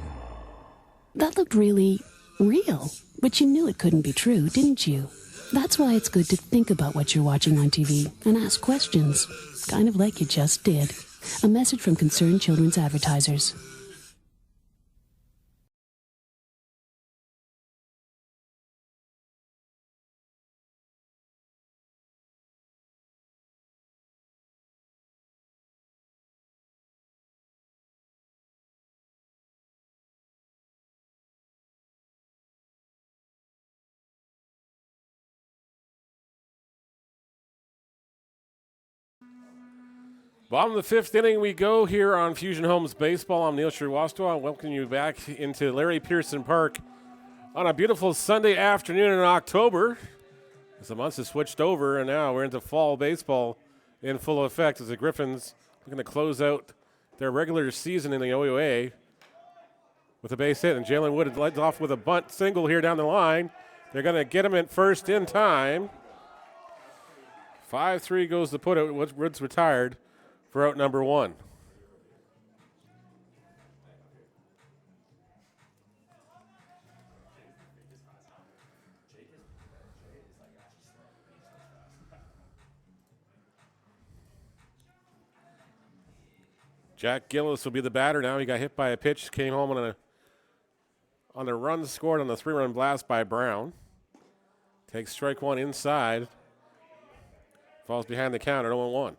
That looked really real, but you knew it couldn't be true, didn't you? That's why it's good to think about what you're watching on TV and ask questions, kind of like you just did. A message from Concerned Children's Advertisers. Bottom of the 5th inning we go here on Fusion Homes Baseball. I'm Neil Srivastawa. I welcome you back into Larry Pearson Park on a beautiful Sunday afternoon in October. As the months have switched over and now we're into fall baseball in full effect as the Gryphons looking to close out their regular season in the OUA with a base hit. And Jalen Wood leads off with a bunt single here down the line. They're going to get him at first in time. 5-3 goes the put out. Wood's retired for out number 1. Jack Gillis will be the batter now. He got hit by a pitch, came home on a run scored on the 3-run blast by Brown. Takes strike 1 inside. Falls behind the count at 0-1.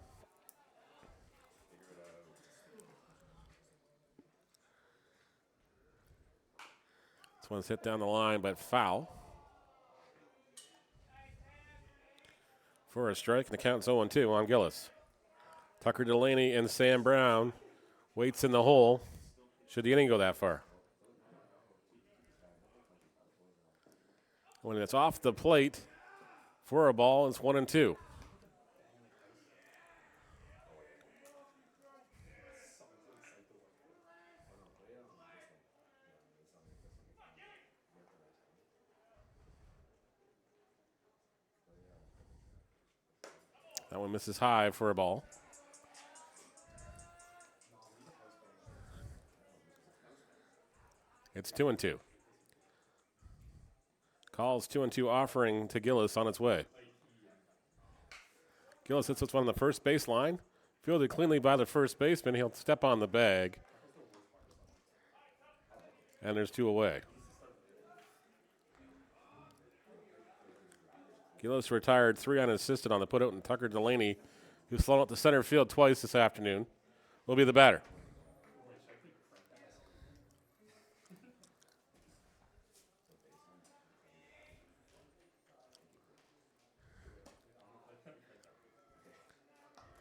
This one's hit down the line, but foul. For a strike, and the count's 0-2 on Gillis. Tucker Delaney and Sam Brown waits in the hole. Should the inning go that far? When it's off the plate for a ball, it's 1-2. That one misses high for a ball. It's 2-2. Calls 2-2 offering to Gillis on its way. Gillis hits this one on the first baseline. Fielded cleanly by the first baseman. He'll step on the bag. And there's 2 away. Gillis retired 3 unassisted on the putout, and Tucker Delaney, who's flown out to center field twice this afternoon, will be the batter.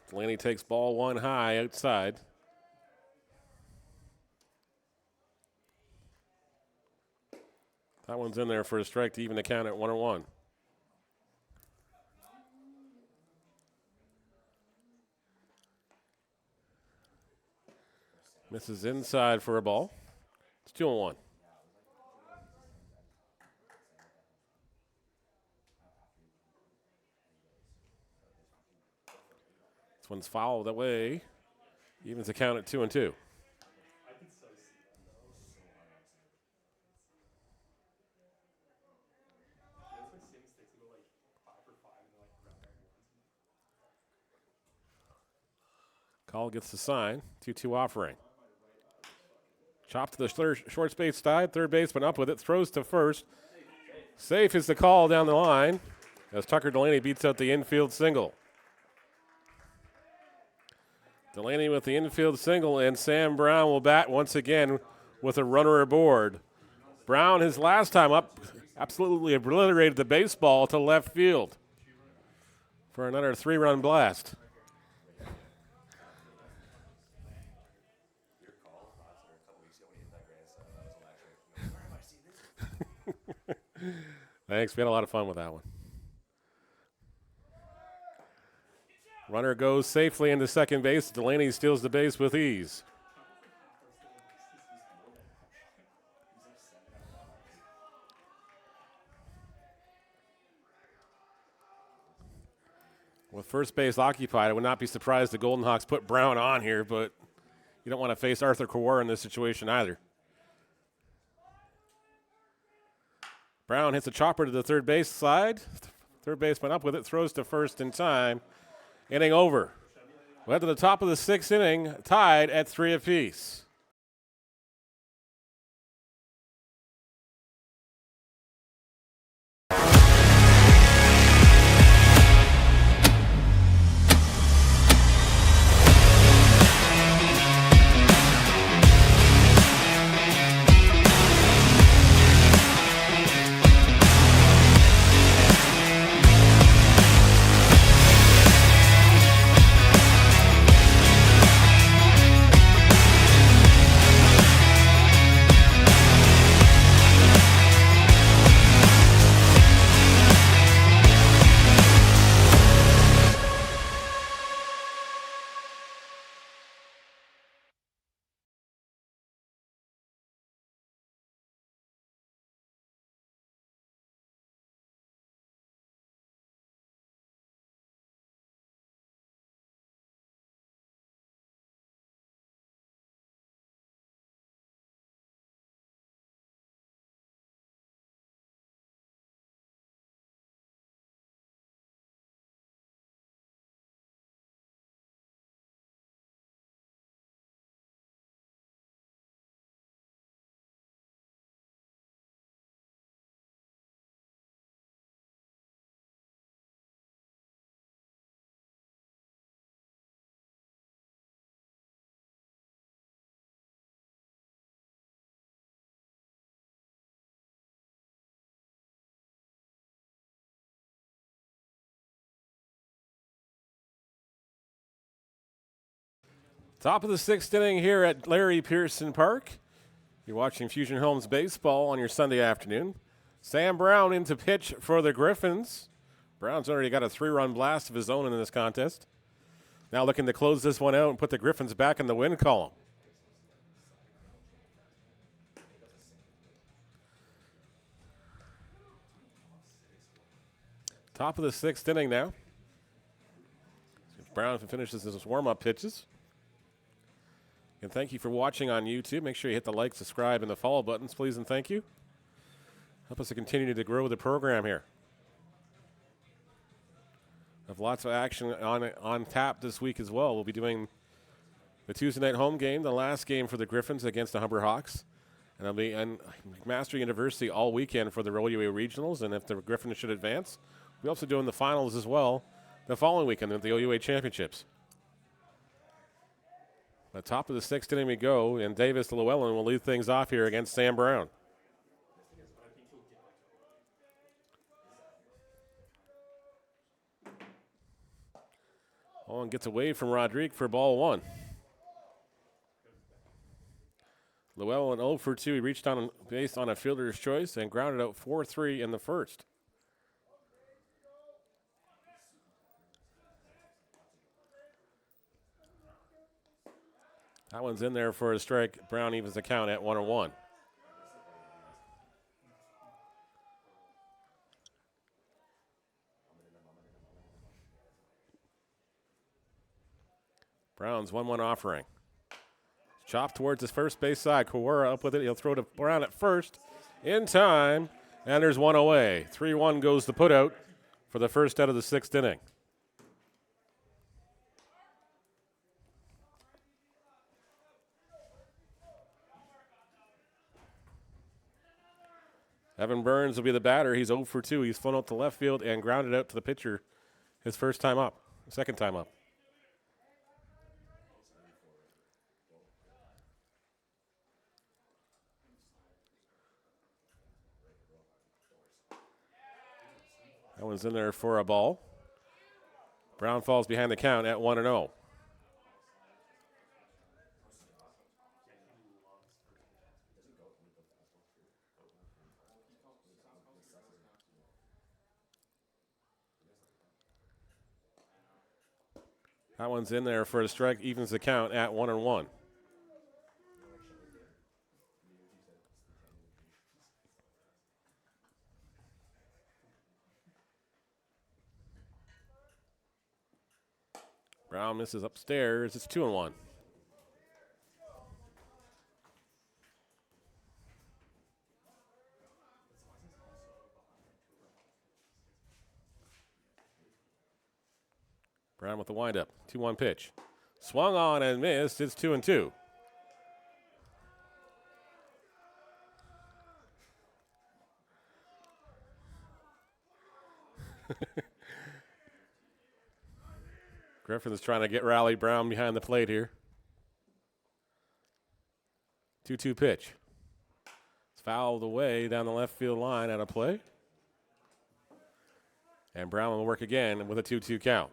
Delaney takes ball 1 high outside. That one's in there for a strike to even the count at 1-1. Misses inside for a ball. It's 2-1. This one's fouled away. Evens the count at 2-2. Call gets the sign. 2-2 offering. Chop to the short space side. Third baseman up with it. Throws to first. Safe is the call down the line as Tucker Delaney beats out the infield single. Delaney with the infield single, and Sam Brown will bat once again with a runner aboard. Brown, his last time up, absolutely obliterated the baseball to left field for another 3-run blast. Thanks, we had a lot of fun with that one. Runner goes safely into second base. Delaney steals the base with ease. With first base occupied, I would not be surprised the Golden Hawks put Brown on here, but you don't want to face Arthur Kawar in this situation either. Brown hits a chopper to the third base side. Third baseman up with it, throws to first in time. Inning over. We'll head to the top of the 6th inning, tied at 3 apiece. Top of the 6th inning here at Larry Pearson Park. You're watching Fusion Homes Baseball on your Sunday afternoon. Sam Brown into pitch for the Gryphons. Brown's already got a 3-run blast of his own in this contest. Now looking to close this one out and put the Gryphons back in the win column. Top of the 6th inning now. Brown finishes his warm-up pitches. And thank you for watching on YouTube. Make sure you hit the like, subscribe, and the follow buttons, please, and thank you. Help us to continue to grow the program here. Have lots of action on tap this week as well. We'll be doing the Tuesday night home game, the last game for the Gryphons against the Humber Hawks. And I'll be in McMaster University all weekend for the OUA Regionals. And if the Gryphons should advance, we're also doing the finals as well the following weekend with the OUA Championships. At the top of the 6th inning we go, and Davis Llewellyn will lead things off here against Sam Brown. Owen gets away from Rodrigue for ball 1. Llewellyn 0 for 2. He reached on base on a fielder's choice and grounded out 4-3 in the first. That one's in there for a strike. Brown evens the count at 1-1. Brown's 1-1 offering. Chopped towards his first base side. Kawara up with it. He'll throw to Brown at first in time. And there's one away. 3-1 goes the putout for the first out of the 6th inning. Evan Burns will be the batter. He's 0 for 2. He's flown out to left field and grounded out to the pitcher his second time up. That one's in there for a ball. Brown falls behind the count at 1-0. That one's in there for a strike, evens the count at 1-1. Brown misses upstairs. It's 2-1. Brown with the windup. 2-1 pitch. Swung on and missed. It's 2-2. Gryphons trying to get Raleigh Brown behind the plate here. 2-2 pitch. It's fouled away down the left field line out of play. And Brown will work again with a 2-2 count.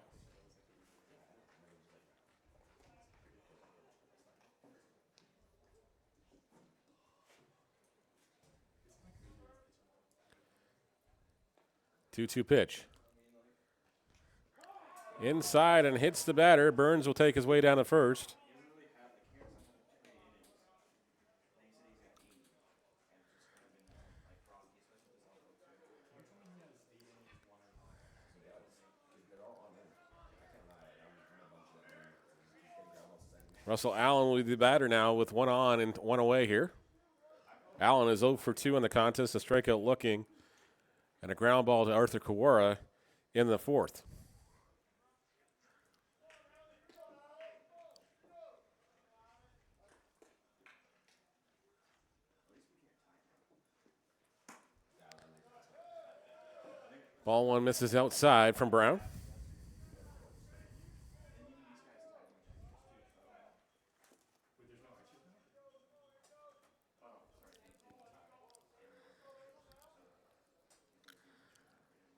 Two-two pitch. Inside and hits the batter. Burns will take his way down to first. Russell Allen will be the batter now with 1 on and 1 away here. Allen is 0 for 2 in the contest, a strikeout looking, and a ground ball to Arthur Kawara in the 4th. Ball 1 misses outside from Brown.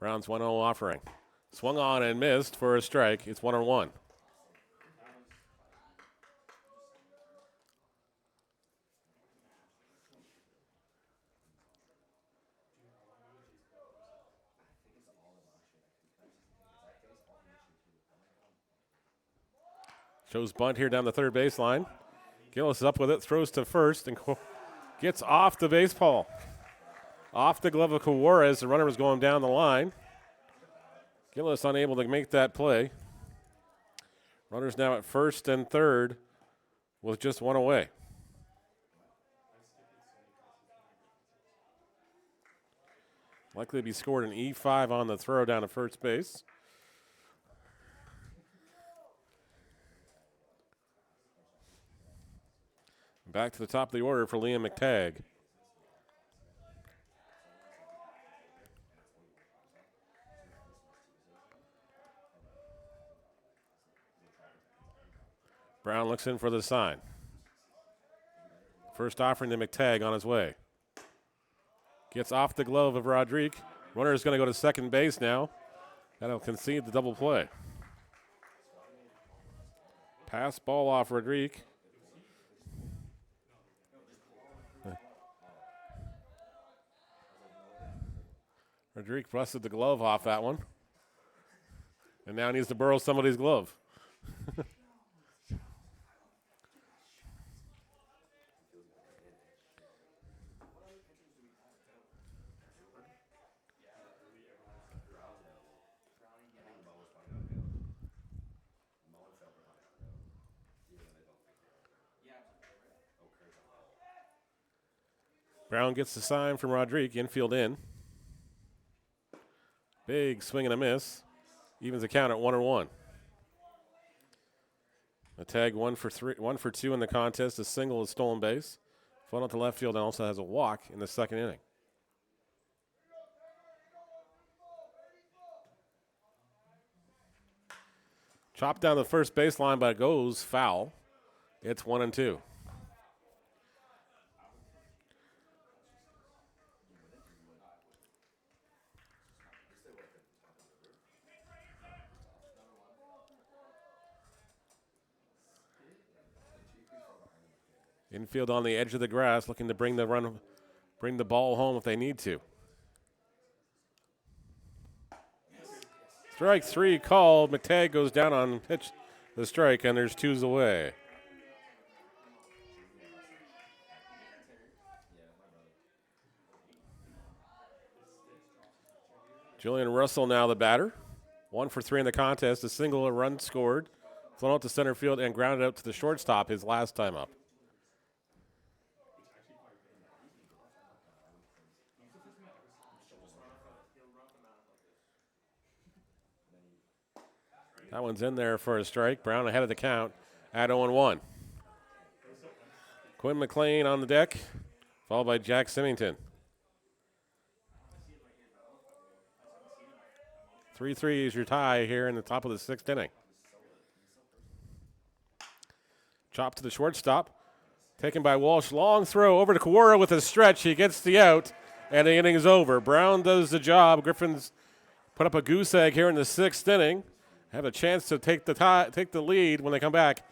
Brown's 1-0 offering. Swung on and missed for a strike. It's 1-1. Shows bunt here down the third baseline. Gillis is up with it, throws to first, and gets off the baseball. Off the glove of Kawara as the runner was going down the line. Gillis unable to make that play. Runners now at first and third with just one away. Likely to be scored an E5 on the throw down to first base. Back to the top of the order for Liam McTagg. Brown looks in for the sign. First offering to McTagg on his way. Gets off the glove of Rodrigue. Runner is going to go to second base now. That'll concede the double play. Pass ball off Rodrigue. Rodrigue busted the glove off that one. And now needs to borrow somebody's glove. Brown gets the sign from Rodrigue, infield in. Big swing and a miss. Evens the count at 1-1. McTagg 1 for 2 in the contest. A single, a stolen base. Funnel to left field and also has a walk in the second inning. Chopped down the first baseline, but it goes foul. It's 1-2. Infield on the edge of the grass, looking to bring the ball home if they need to. Strike 3 called. McTagg goes down on pitch the strike, and there's 2s away. Julian Russell now the batter. 1 for 3 in the contest. A single, a run scored. Flown out to center field and grounded out to the shortstop his last time up. That one's in there for a strike. Brown ahead of the count at 0-1. Quinn McLean on the deck, followed by Jack Symington. 3-3 is your tie here in the top of the 6th inning. Chop to the shortstop. Taken by Walsh. Long throw over to Kawara with a stretch. He gets the out, and the inning is over. Brown does the job. Gryphons put up a goose egg here in the 6th inning. Have a chance to take the lead when they come back in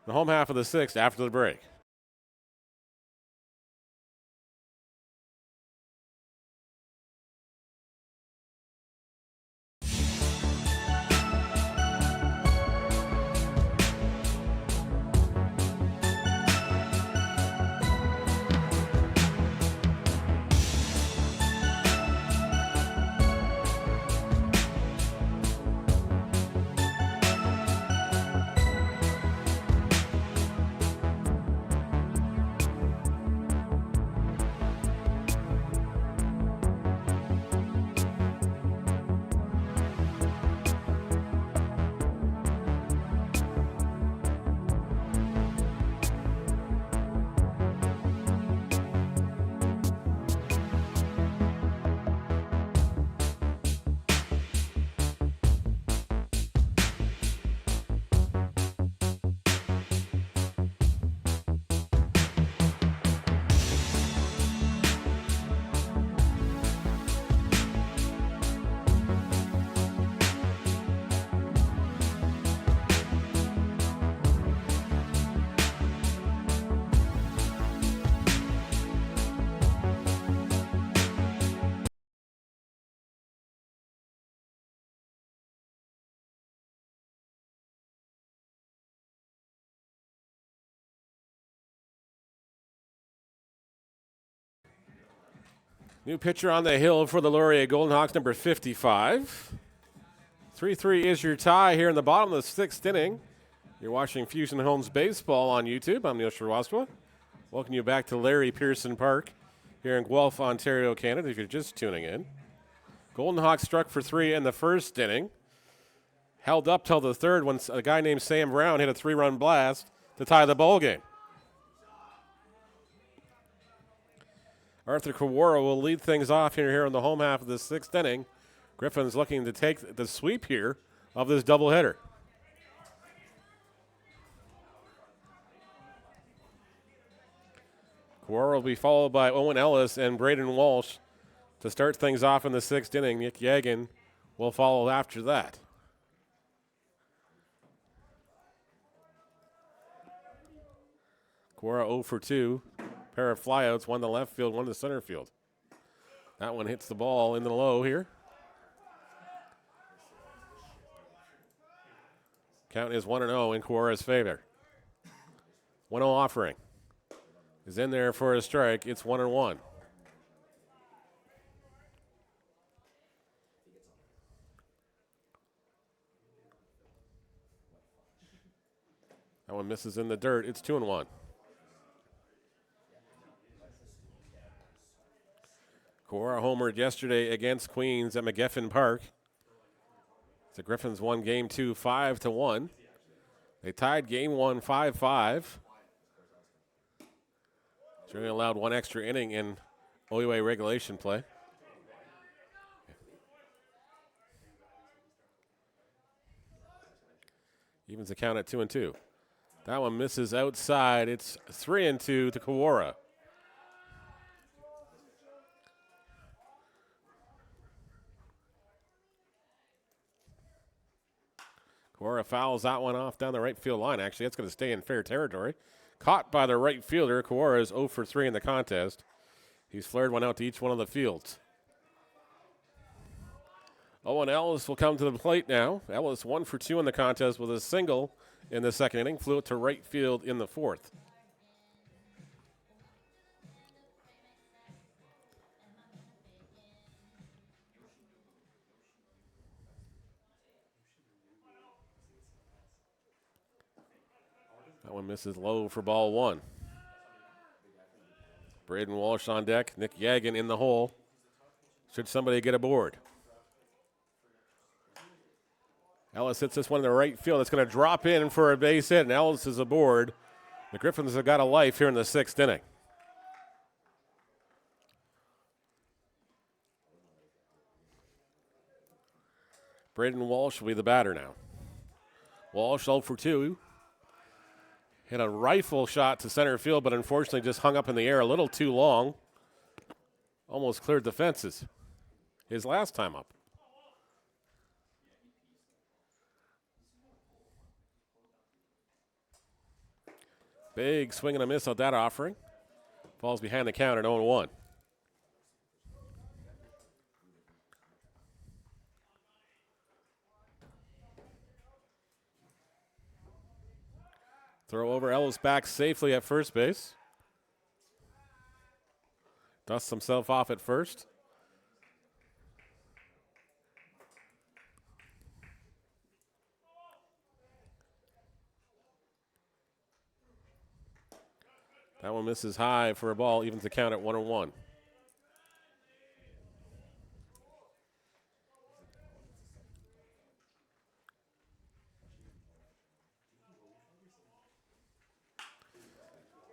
the home half of the 6th after the break. New pitcher on the hill for the Laurier Golden Hawks, number 55. 3-3 is your tie here in the bottom of the 6th inning. You're watching Fusion Homes Baseball on YouTube. I'm Neil Shrivastava. Welcome you back to Larry Pearson Park here in Guelph, Ontario, Canada, if you're just tuning in. Golden Hawks struck for 3 in the 1st inning. Held up till the 3rd when a guy named Sam Brown hit a 3-run blast to tie the ball game. Arthur Kawara will lead things off here in the home half of the 6th inning. Gryphons looking to take the sweep here of this doubleheader. Kawara will be followed by Owen Ellis and Braden Walsh to start things off in the 6th inning. Nick Yagan will follow after that. Kawara 0 for 2. Pair of flyouts, one to left field, one to center field. That one hits the ball in the low here. Count is 1-0 in Kawara's favor. 1-0 offering is in there for a strike. It's 1-1. That one misses in the dirt. It's 2-1. Kawara homered yesterday against Queens at Guelph Park. The Gryphons won Game 2 5-1. They tied Game 1 5-5. They only allowed one extra inning in OUA regulation play. Evens the count at 2-2. That one misses outside. It's 3-2 to Kawara. Kawara fouls that one off down the right field line. Actually, it's going to stay in fair territory. Caught by the right fielder. Kawara is 0 for 3 in the contest. He's flared one out to each one of the fields. Owen Ellis will come to the plate now. Ellis 1 for 2 in the contest with a single in the 2nd inning. Flew it to right field in the 4th. That one misses low for ball 1. Braden Walsh on deck. Nick Yagan in the hole. Should somebody get aboard? Ellis hits this one in the right field. It's going to drop in for a base hit, and Ellis is aboard. The Gryphons have got a life here in the 6th inning. Braden Walsh will be the batter now. Walsh 0 for 2. Hit a rifle shot to center field, but unfortunately just hung up in the air a little too long. Almost cleared the fences. His last time up. Big swing and a miss on that offering. Falls behind the count at 0-1. Throw over. Ellis back safely at first base. Dusts himself off at first. That one misses high for a ball, evens the count at 1-1.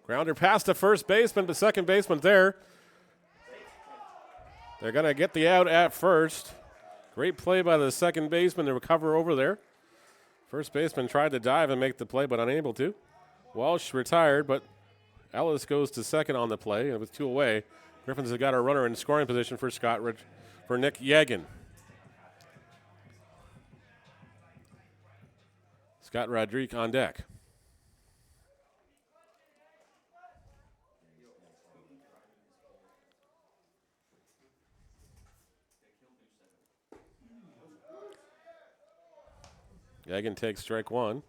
Grounder past the first baseman, but second baseman there. They're going to get the out at first. Great play by the second baseman to recover over there. First baseman tried to dive and make the play, but unable to. Walsh retired, but Ellis goes to second on the play, and with 2 away, Gryphons have got a runner in scoring position for Nick Yagan. Scott Rodrigue on deck. Yagan takes strike 1.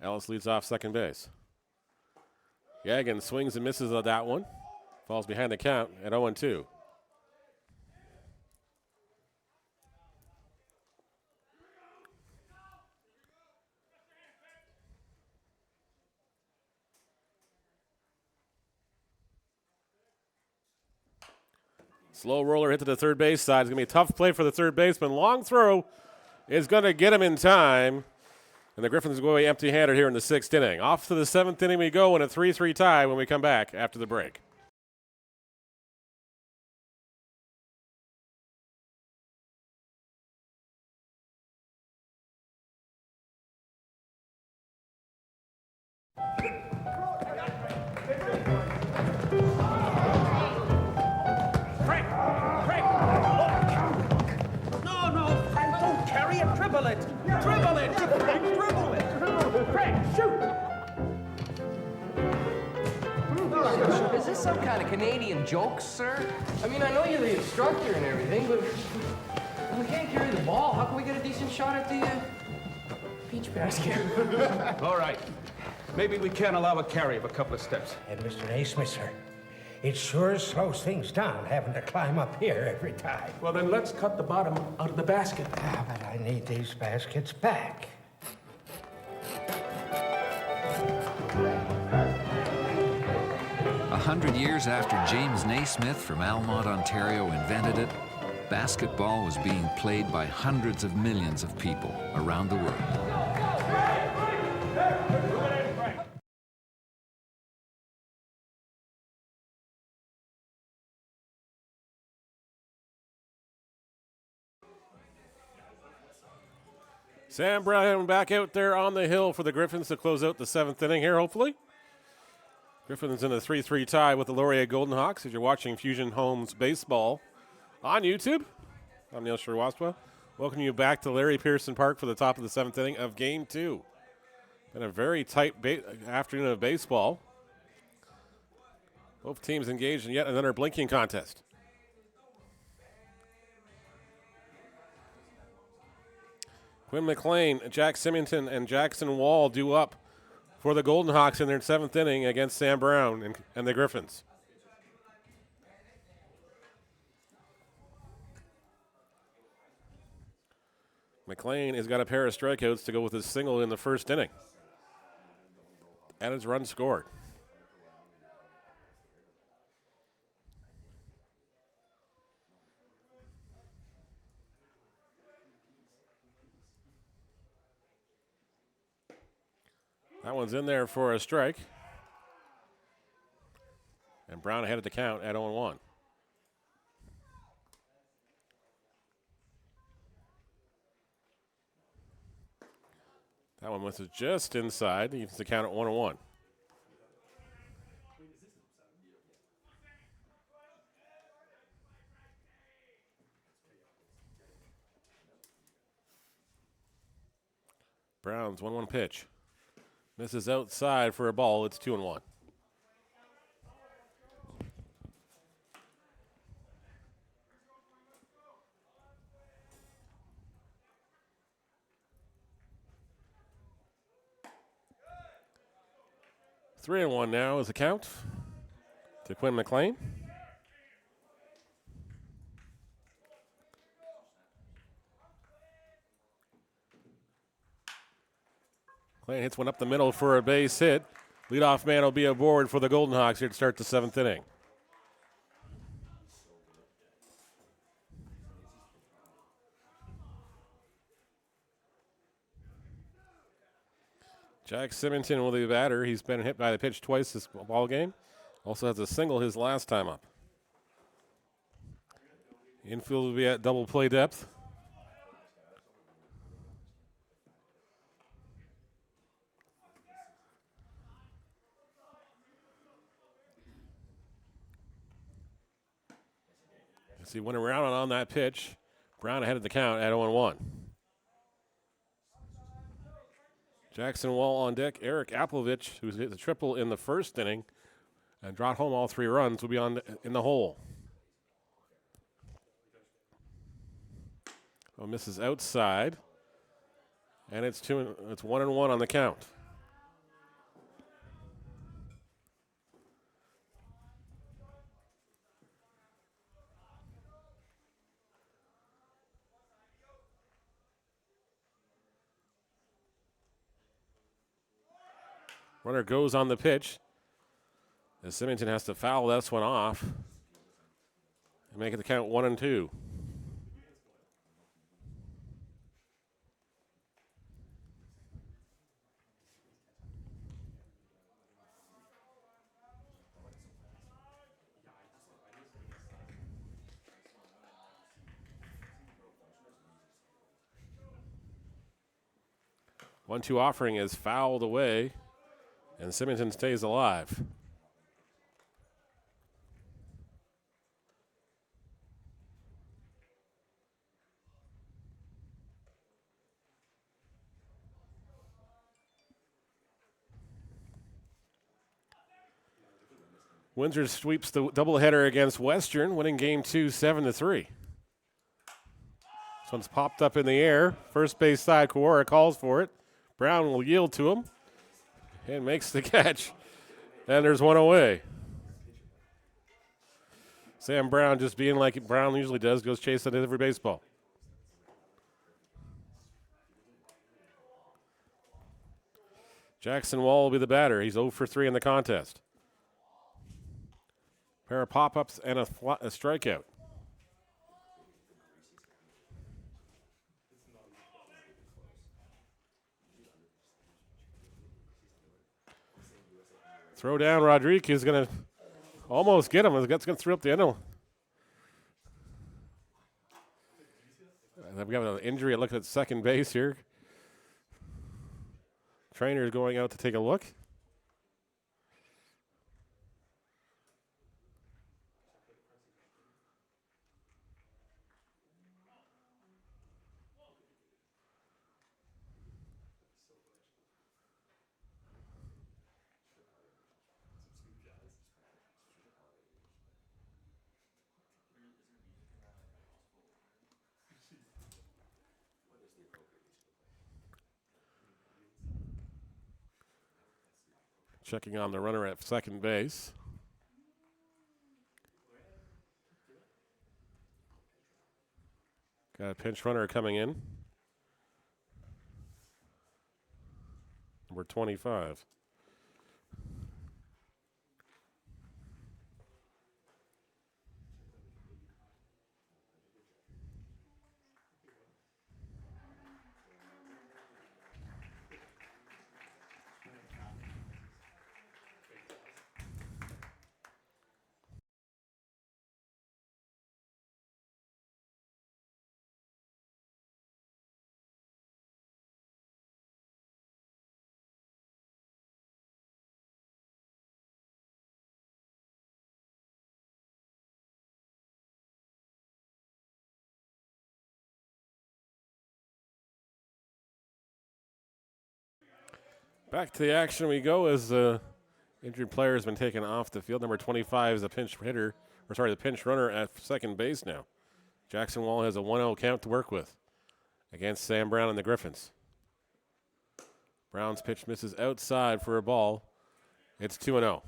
Ellis leads off second base. Yagan swings and misses on that one. Falls behind the count at 0-2. Slow roller hit to the third base side. It's going to be a tough play for the third baseman. Long throw is going to get him in time. And the Gryphons go away empty-handed here in the sixth inning. Off to the seventh inning we go in a 3-3 tie when we come back after the break. Is this some kind of Canadian joke, sir? I mean, I know you're the instructor and everything, but when we can't carry the ball, how can we get a decent shot at the peach basket? All right. Maybe we can allow a carry of a couple of steps. And Mr. Naismith, sir, it sure slows things down having to climb up here every time. Well, then let's cut the bottom out of the basket. Ah, but I need these baskets back. 100 years after James Naismith from Almont, Ontario invented it, basketball was being played by hundreds of millions of people around the world. Sam Brown back out there on the hill for the Gryphons to close out the seventh inning here, hopefully. Gryphons in a 3-3 tie with the Laurier Golden Hawks as you're watching Fusion Homes Baseball on YouTube. I'm Neil Sriwastava. Welcome you back to Larry Pearson Park for the top of the seventh inning of Game 2. Been a very tight afternoon of baseball. Both teams engaged in yet another blinking contest. Quinn McLean, Jack Symington, and Jackson Wall due up for the Golden Hawks in their seventh inning against Sam Brown and the Gryphons. McLean has got a pair of strikeouts to go with his single in the first inning. And his run scored. That one's in there for a strike. And Brown ahead of the count at 0-1. That one was just inside. He evens the count at 1-1. Brown's 1-1 pitch. Misses outside for a ball. It's 2-1. Three and 1 now is the count to Quinn McLean. McLean hits one up the middle for a base hit. Leadoff man will be aboard for the Golden Hawks here to start the seventh inning. Jack Symington will be the batter. He's been hit by the pitch twice this ball game. Also has a single his last time up. Infield will be at double play depth. As he went around on that pitch, Brown ahead of the count at 0-1. Jackson Wall on deck. Eric Applovich, who's hit the triple in the first inning and brought home all 3 runs, will be on in the hole. Oh, misses outside, and it's 1-1 on the count. Runner goes on the pitch. As Symington has to foul this one off and make it the count 1-2. One-two offering is fouled away, and Symington stays alive. Windsor sweeps the doubleheader against Western, winning game 2, 7-3. This one's popped up in the air. First base side, Kawara calls for it. Brown will yield to him and makes the catch. And there's one away. Sam Brown, just being like Brown usually does, goes chasing every baseball. Jackson Wall will be the batter. He's 0 for 3 in the contest. Pair of pop-ups and a strikeout. Throw down Rodriguez is going to almost get him. That's going to throw up the end of him. I've got an injury. I look at second base here. Trainer is going out to take a look. Checking on the runner at second base. Got a pinch runner coming in. Number 25. Back to the action we go as the injured player has been taken off the field. Number 25 is a pinch hitter, the pinch runner at second base now. Jackson Wall has a 1-0 count to work with against Sam Brown and the Gryphons. Brown's pitch misses outside for a ball. It's 2-0.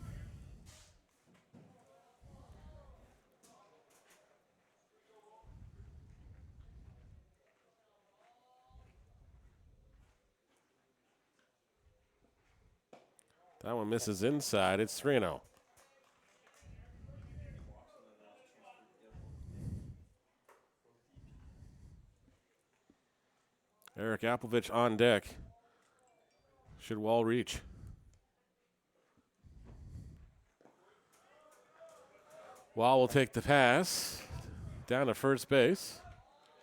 That one misses inside. It's 3-0. Eric Applovich on deck. Should Wall reach? Wall will take the pass down to first base.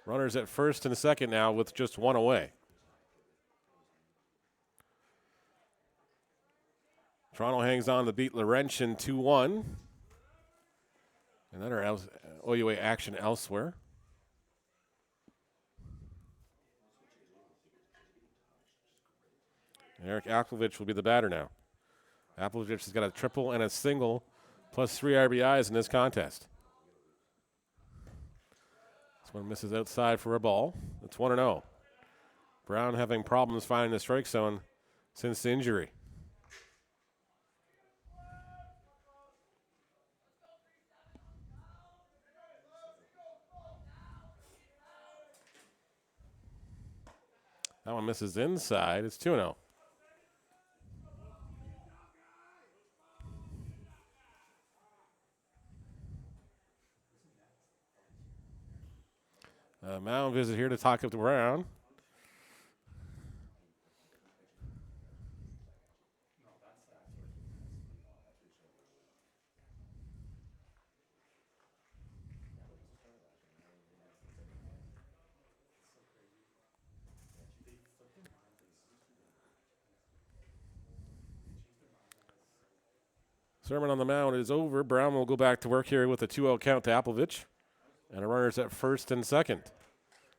Runners at first and second now with just one away. Toronto hangs on to beat Laurentian 2-1. Another OUA action elsewhere. Eric Applovich will be the batter now. Applovich has got a triple and a single plus 3 RBIs in this contest. This one misses outside for a ball. It's 1-0. Brown having problems finding the strike zone since the injury. That one misses inside. It's 2-0. mound visit here to talk up to Brown. Sermon on the mound is over. Brown will go back to work here with a 2-0 count to Applovich. And a runner's at first and second.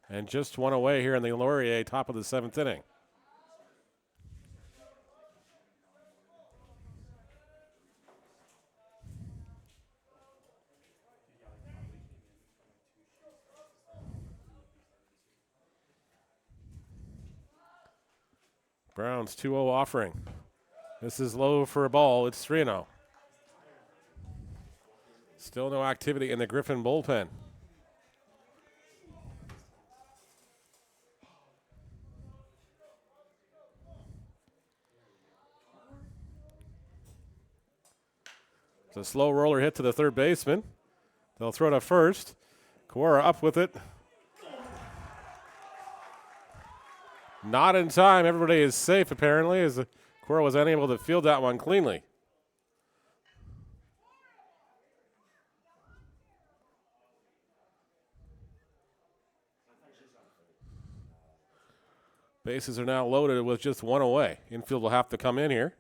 And just one away here in the Laurier, top of the 7th inning. Brown's 2-0 offering. This is low for a ball. It's 3-0. Still no activity in the Gryphon bullpen. It's a slow roller hit to the third baseman. They'll throw to first. Kawara up with it. Not in time. Everybody is safe, apparently, as Kawara was unable to field that one cleanly. Bases are now loaded with just one away. Infield will have to come in here.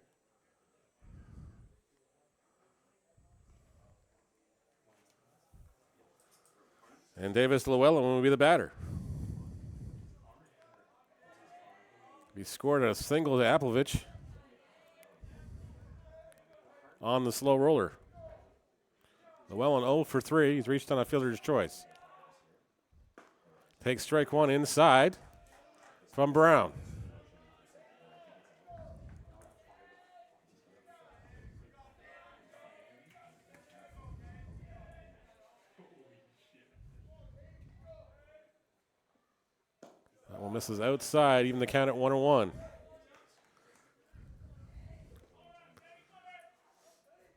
And Davis Llewellyn will be the batter. He scored a single to Applovich on the slow roller. Llewellyn 0 for 3. He's reached on a fielder's choice. Takes strike one inside from Brown. That one misses outside, even the count at 1-1.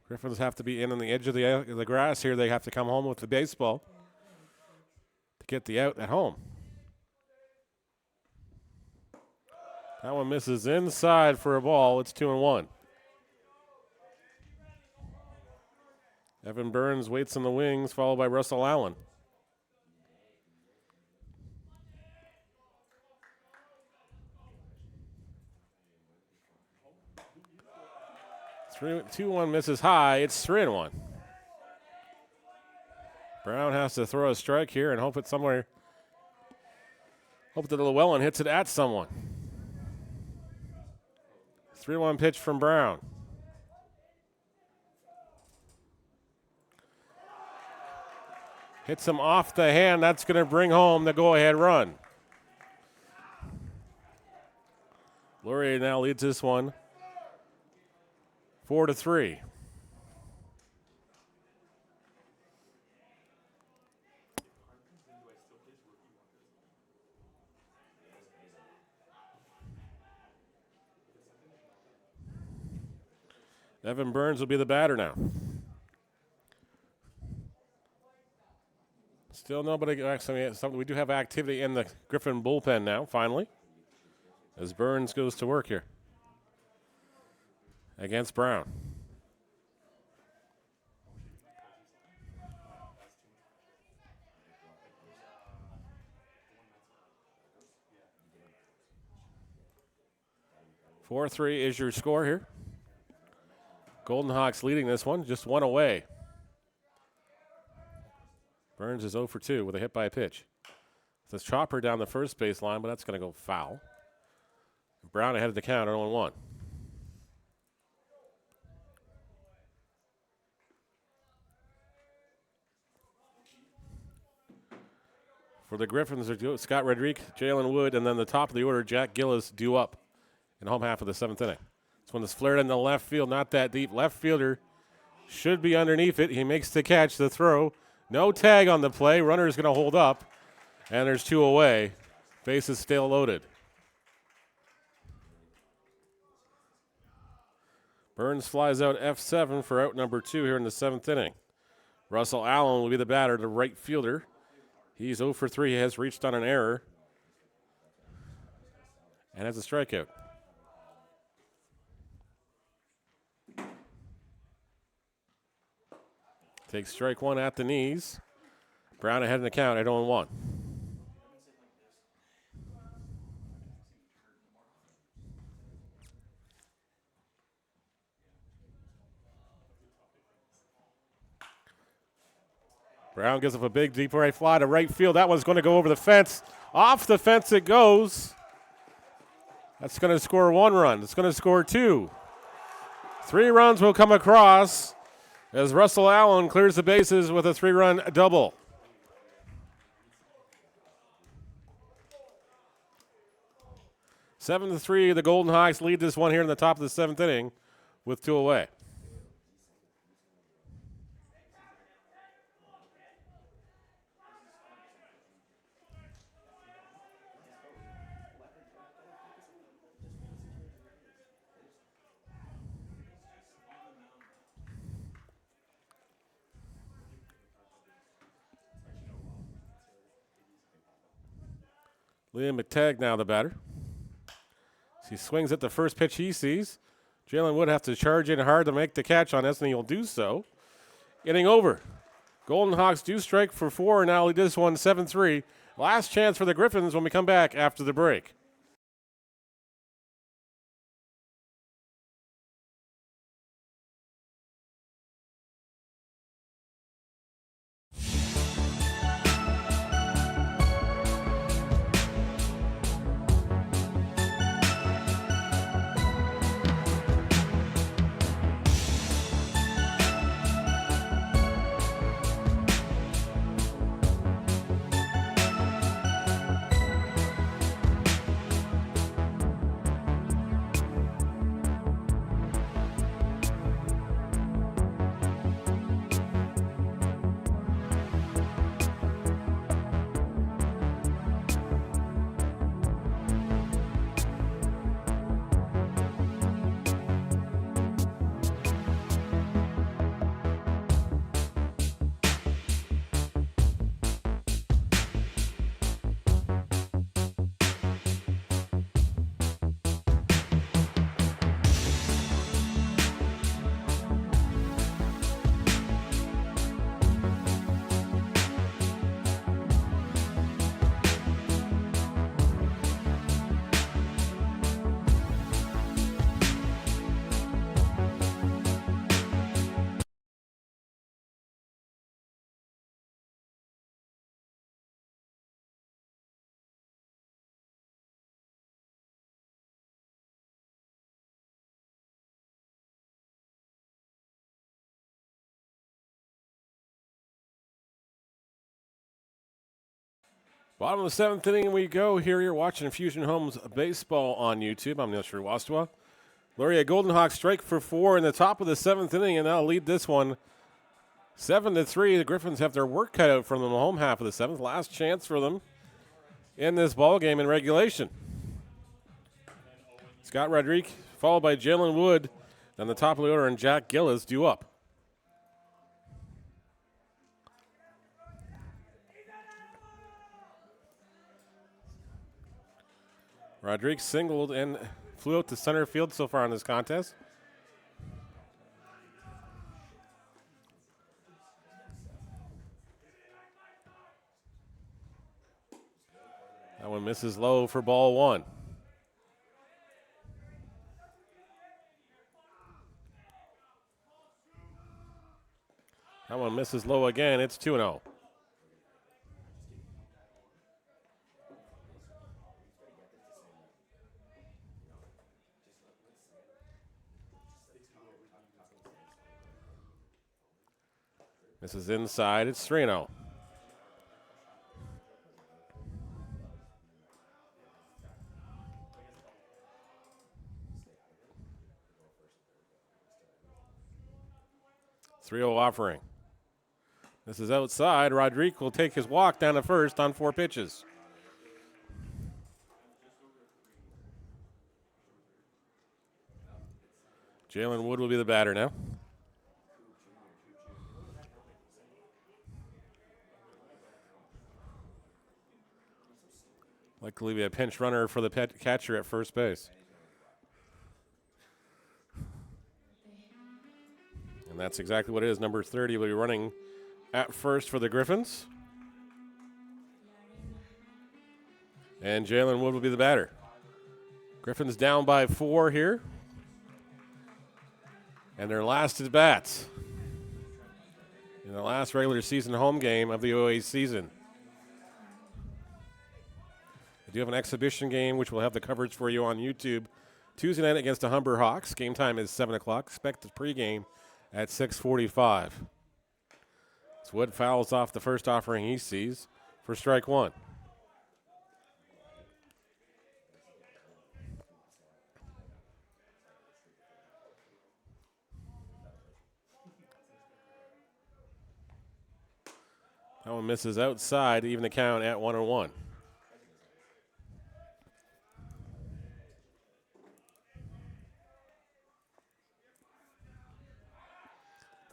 Gryphons have to be in on the edge of the grass here. They have to come home with the baseball to get the out at home. That one misses inside for a ball. It's 2-1. Evan Burns waits in the wings, followed by Russell Allen. Three, 2-1 misses high. It's 3-1. Brown has to throw a strike here and hope it's somewhere. Hope that Llewellyn hits it at someone. 3-1 pitch from Brown. Hits him off the hand. That's going to bring home the go-ahead run. Laurier now leads this one 4-3. Evan Burns will be the batter now. Still nobody. Actually, we do have activity in the Gryphon bullpen now, finally, as Burns goes to work here against Brown. Four 3 is your score here. Golden Hawks leading this one, just one away. Burns is 0 for 2 with a hit by a pitch. It's a chopper down the first base line, but that's going to go foul. Brown ahead of the count, 0-1. For the Gryphons, Scott Rodriguez, Jalen Wood, and then the top of the order, Jack Gillis, due up in home half of the 7th inning. This one is flared in the left field, not that deep. Left fielder should be underneath it. He makes the catch, the throw. No tag on the play. Runner is going to hold up, and there's 2 away. Base is still loaded. Burns flies out F7 for out number 2 here in the 7th inning. Russell Allen will be the batter, the right fielder. He's 0 for 3. He has reached on an error and has a strikeout. Takes strike one at the knees. Brown ahead in the count at 0-1. Brown gives up a big deep right fly to right field. That one's going to go over the fence. Off the fence it goes. That's going to score 1 run. It's going to score 2. 3 runs will come across as Russell Allen clears the bases with a 3-run double. Seven to 3, the Golden Hawks lead this one here in the top of the 7th inning with 2 away. Liam McTagg now the batter. He swings at the first pitch he sees. Jalen Wood has to charge in hard to make the catch on this, and he'll do so. Inning over. Golden Hawks do strike for 4, and now lead this one 7-3. Last chance for the Gryphons when we come back after the break. Bottom of the 7th inning we go. Here you're watching Fusion Homes Baseball on YouTube. I'm Neil Sriwastava. Laurier Golden Hawks strike for 4 in the top of the 7th inning, and now lead this one 7-3. The Gryphons have their work cut out from them the home half of the 7th. Last chance for them in this ball game in regulation. Scott Rodriguez followed by Jalen Wood. Then the top of the order and Jack Gillis due up. Rodriguez singled and flew out to center field so far in this contest. That one misses low for ball 1. That one misses low again. It's 2-0. This is inside. It's 3-0. Offering. This is outside. Rodriguez will take his walk down to first on 4 pitches. Jalen Wood will be the batter now. Could be a pinch runner for the catcher at first base. And that's exactly what it is. Number 30 will be running at first for the Gryphons. And Jalen Wood will be the batter. Gryphons down by 4 here. And their last at bats in the last regular season home game of the OUA season. We do have an exhibition game, which we'll have the coverage for you on YouTube Tuesday night against the Humber Hawks. Game time is 7 o'clock. Expect the pregame at 6:45. As Wood fouls off the first offering he sees for strike 1. That one misses outside, even the count at 1-1.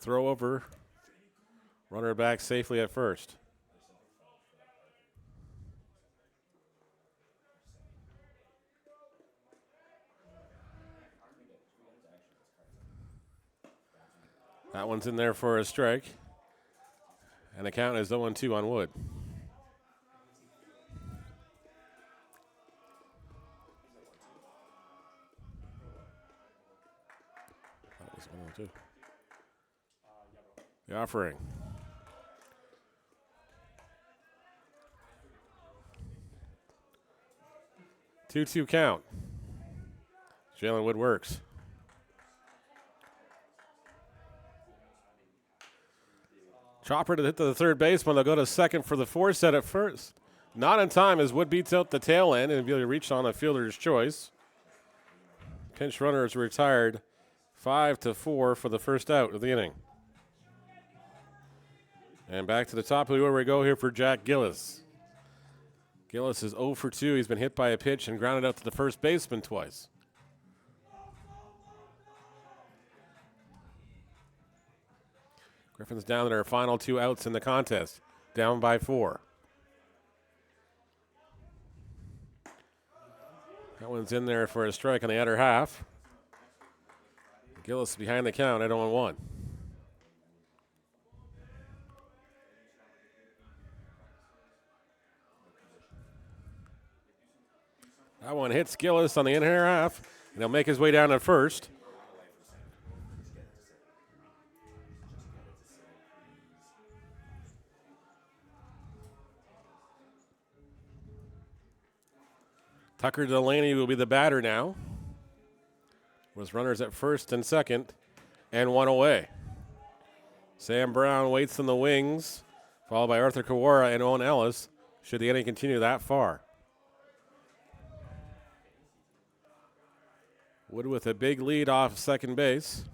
Throw over. Runner back safely at first. That one's in there for a strike. And the count is 0-2 on Wood. That was 1-2. The offering. Two count. Jalen Wood works. Chopper to hit to the third baseman. They'll go to second for the 4 set at first. Not in time as Wood beats out the tail end and will be reached on a fielder's choice. Pinch runner is retired 5-4 for the first out of the inning. And back to the top of the order we go here for Jack Gillis. Gillis is 0 for 2. He's been hit by a pitch and grounded out to the first baseman twice. Gryphons down to their final 2 outs in the contest, down by 4. That one's in there for a strike on the outer half. Gillis behind the count at 0-1. That one hits Gillis on the inner half, and he'll make his way down at first. Tucker Delaney will be the batter now, with runners at first and second, and 1 away. Sam Brown waits in the wings, followed by Arthur Kawara and Owen Ellis, should the inning continue that far. Wood with a big lead off second base.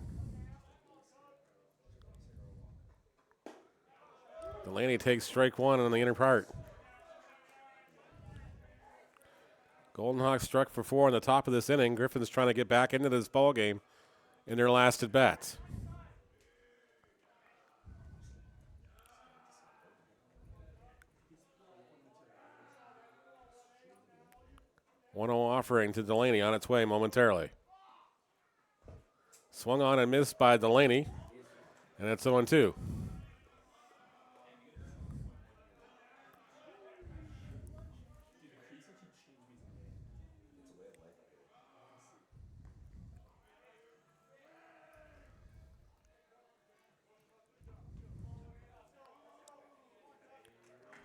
Delaney takes strike 1 on the inner part. Golden Hawks struck for 4 on the top of this inning. Gryphons trying to get back into this ball game in their last at bats. One-0 offering to Delaney on its way momentarily. Swung on and missed by Delaney, and it's 0-2.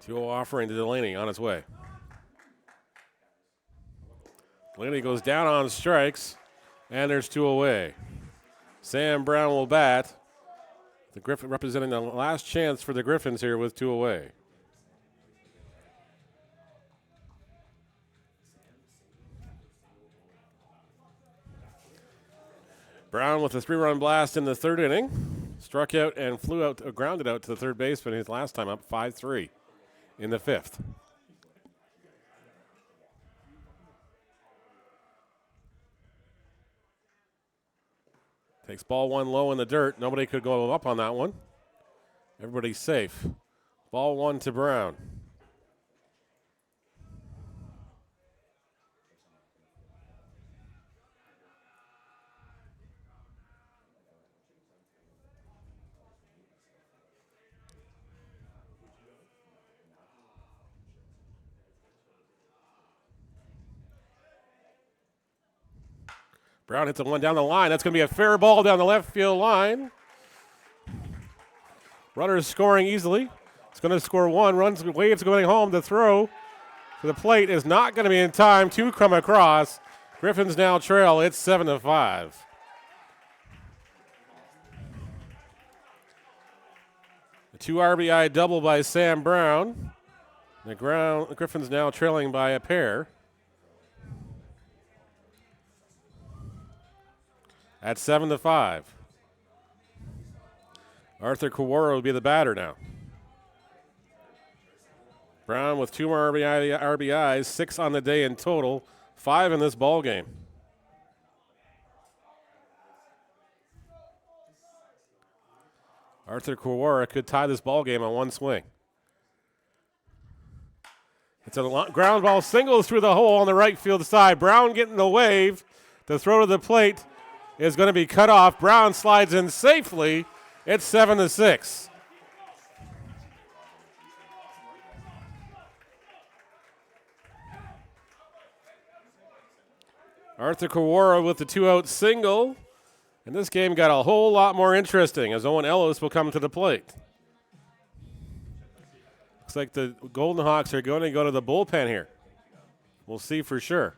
Two-0 offering to Delaney on its way. Delaney goes down on strikes, and there's 2 away. Sam Brown will bat. The Griffin representing the last chance for the Gryphons here with 2 away. Brown with a 3-run blast in the third inning. Struck out and flew out, grounded out to the third baseman his last time up, 5-3 in the 5th. Takes ball 1 low in the dirt. Nobody could go up on that one. Everybody's safe. Ball 1 to Brown. Brown hits a one down the line. That's going to be a fair ball down the left field line. Runner is scoring easily. It's going to score one. Runs, waves going home. The throw to the plate is not going to be in time to come across. Gryphons now trail. It's 7-5. A 2 RBI double by Sam Brown. The Gryphons now trailing by a pair. At 7-5. Arthur Kawara will be the batter now. Brown with 2 more RBIs, 6 on the day in total, 5 in this ball game. Arthur Kawara could tie this ball game on one swing. It's a ground ball single through the hole on the right field side. Brown getting the wave. The throw to the plate is going to be cut off. Brown slides in safely. It's 7-6. Arthur Kawara with the 2-out single. And this game got a whole lot more interesting as Owen Ellis will come to the plate. Looks like the Golden Hawks are going to go to the bullpen here. We'll see for sure.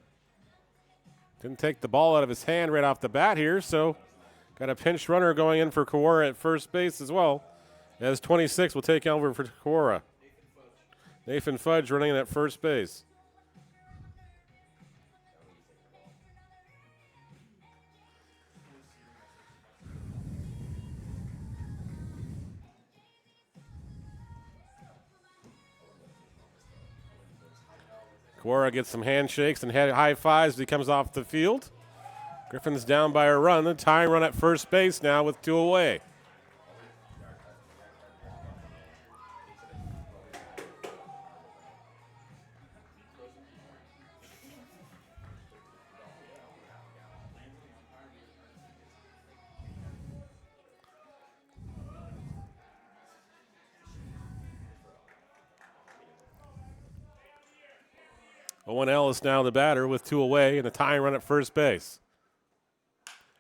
Didn't take the ball out of his hand right off the bat here, so got a pinch runner going in for Kawara at first base as well, as 26 will take over for Kawara. Nathan Fudge running in at first base. Kawara gets some handshakes and high fives as he comes off the field. Gryphons down by a run. The tying run at first base now with 2 away. Owen Ellis now the batter with 2 away and a tying run at first base.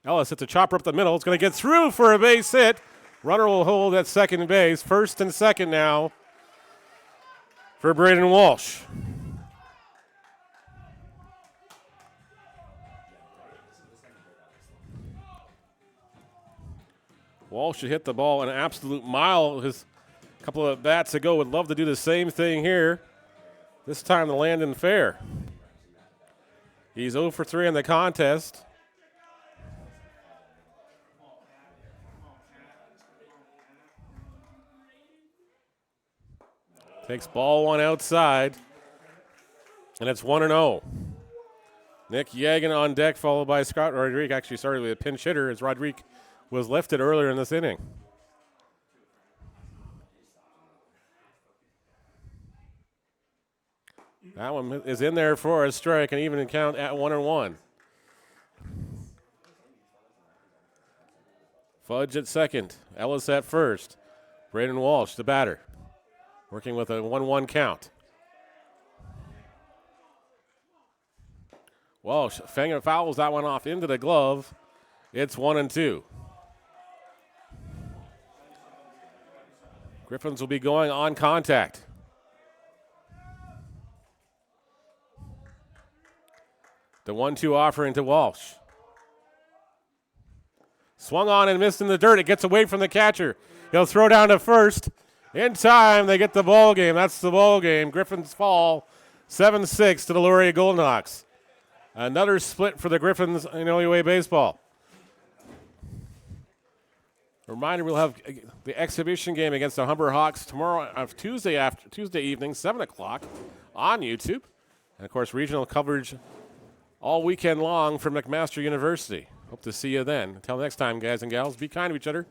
Ellis hits a chopper up the middle. It's going to get through for a base hit. Runner will hold at second base. First and second now for Braden Walsh. Walsh should hit the ball an absolute mile. His couple of bats ago would love to do the same thing here. This time to Landon Fair. He's 0 for 3 in the contest. Takes ball one outside, and it's 1-0. Nick Yagan on deck, followed by Scott Rodriguez. Actually started with a pinch hitter as Rodriguez was lifted earlier in this inning. That one is in there for a strike and even count at 1-1. Fudge at second. Ellis at first. Braden Walsh, the batter, working with a 1-1 count. Walsh fouls that one off into the glove. It's 1-2. Gryphons will be going on contact. The 1-2 offering to Walsh. Swung on and missed in the dirt. It gets away from the catcher. He'll throw down to first. In time, they get the ball game. That's the ball game. Gryphons fall 7-6 to the Laurier Golden Hawks. Another split for the Gryphons in OUA Baseball. A reminder, we'll have the exhibition game against the Humber Hawks tomorrow, Tuesday evening, 7 o'clock on YouTube. And, of course, regional coverage all weekend long from McMaster University. Hope to see you then. Until next time, guys and gals, be kind to each other.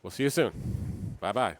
We'll see you soon. Bye-bye.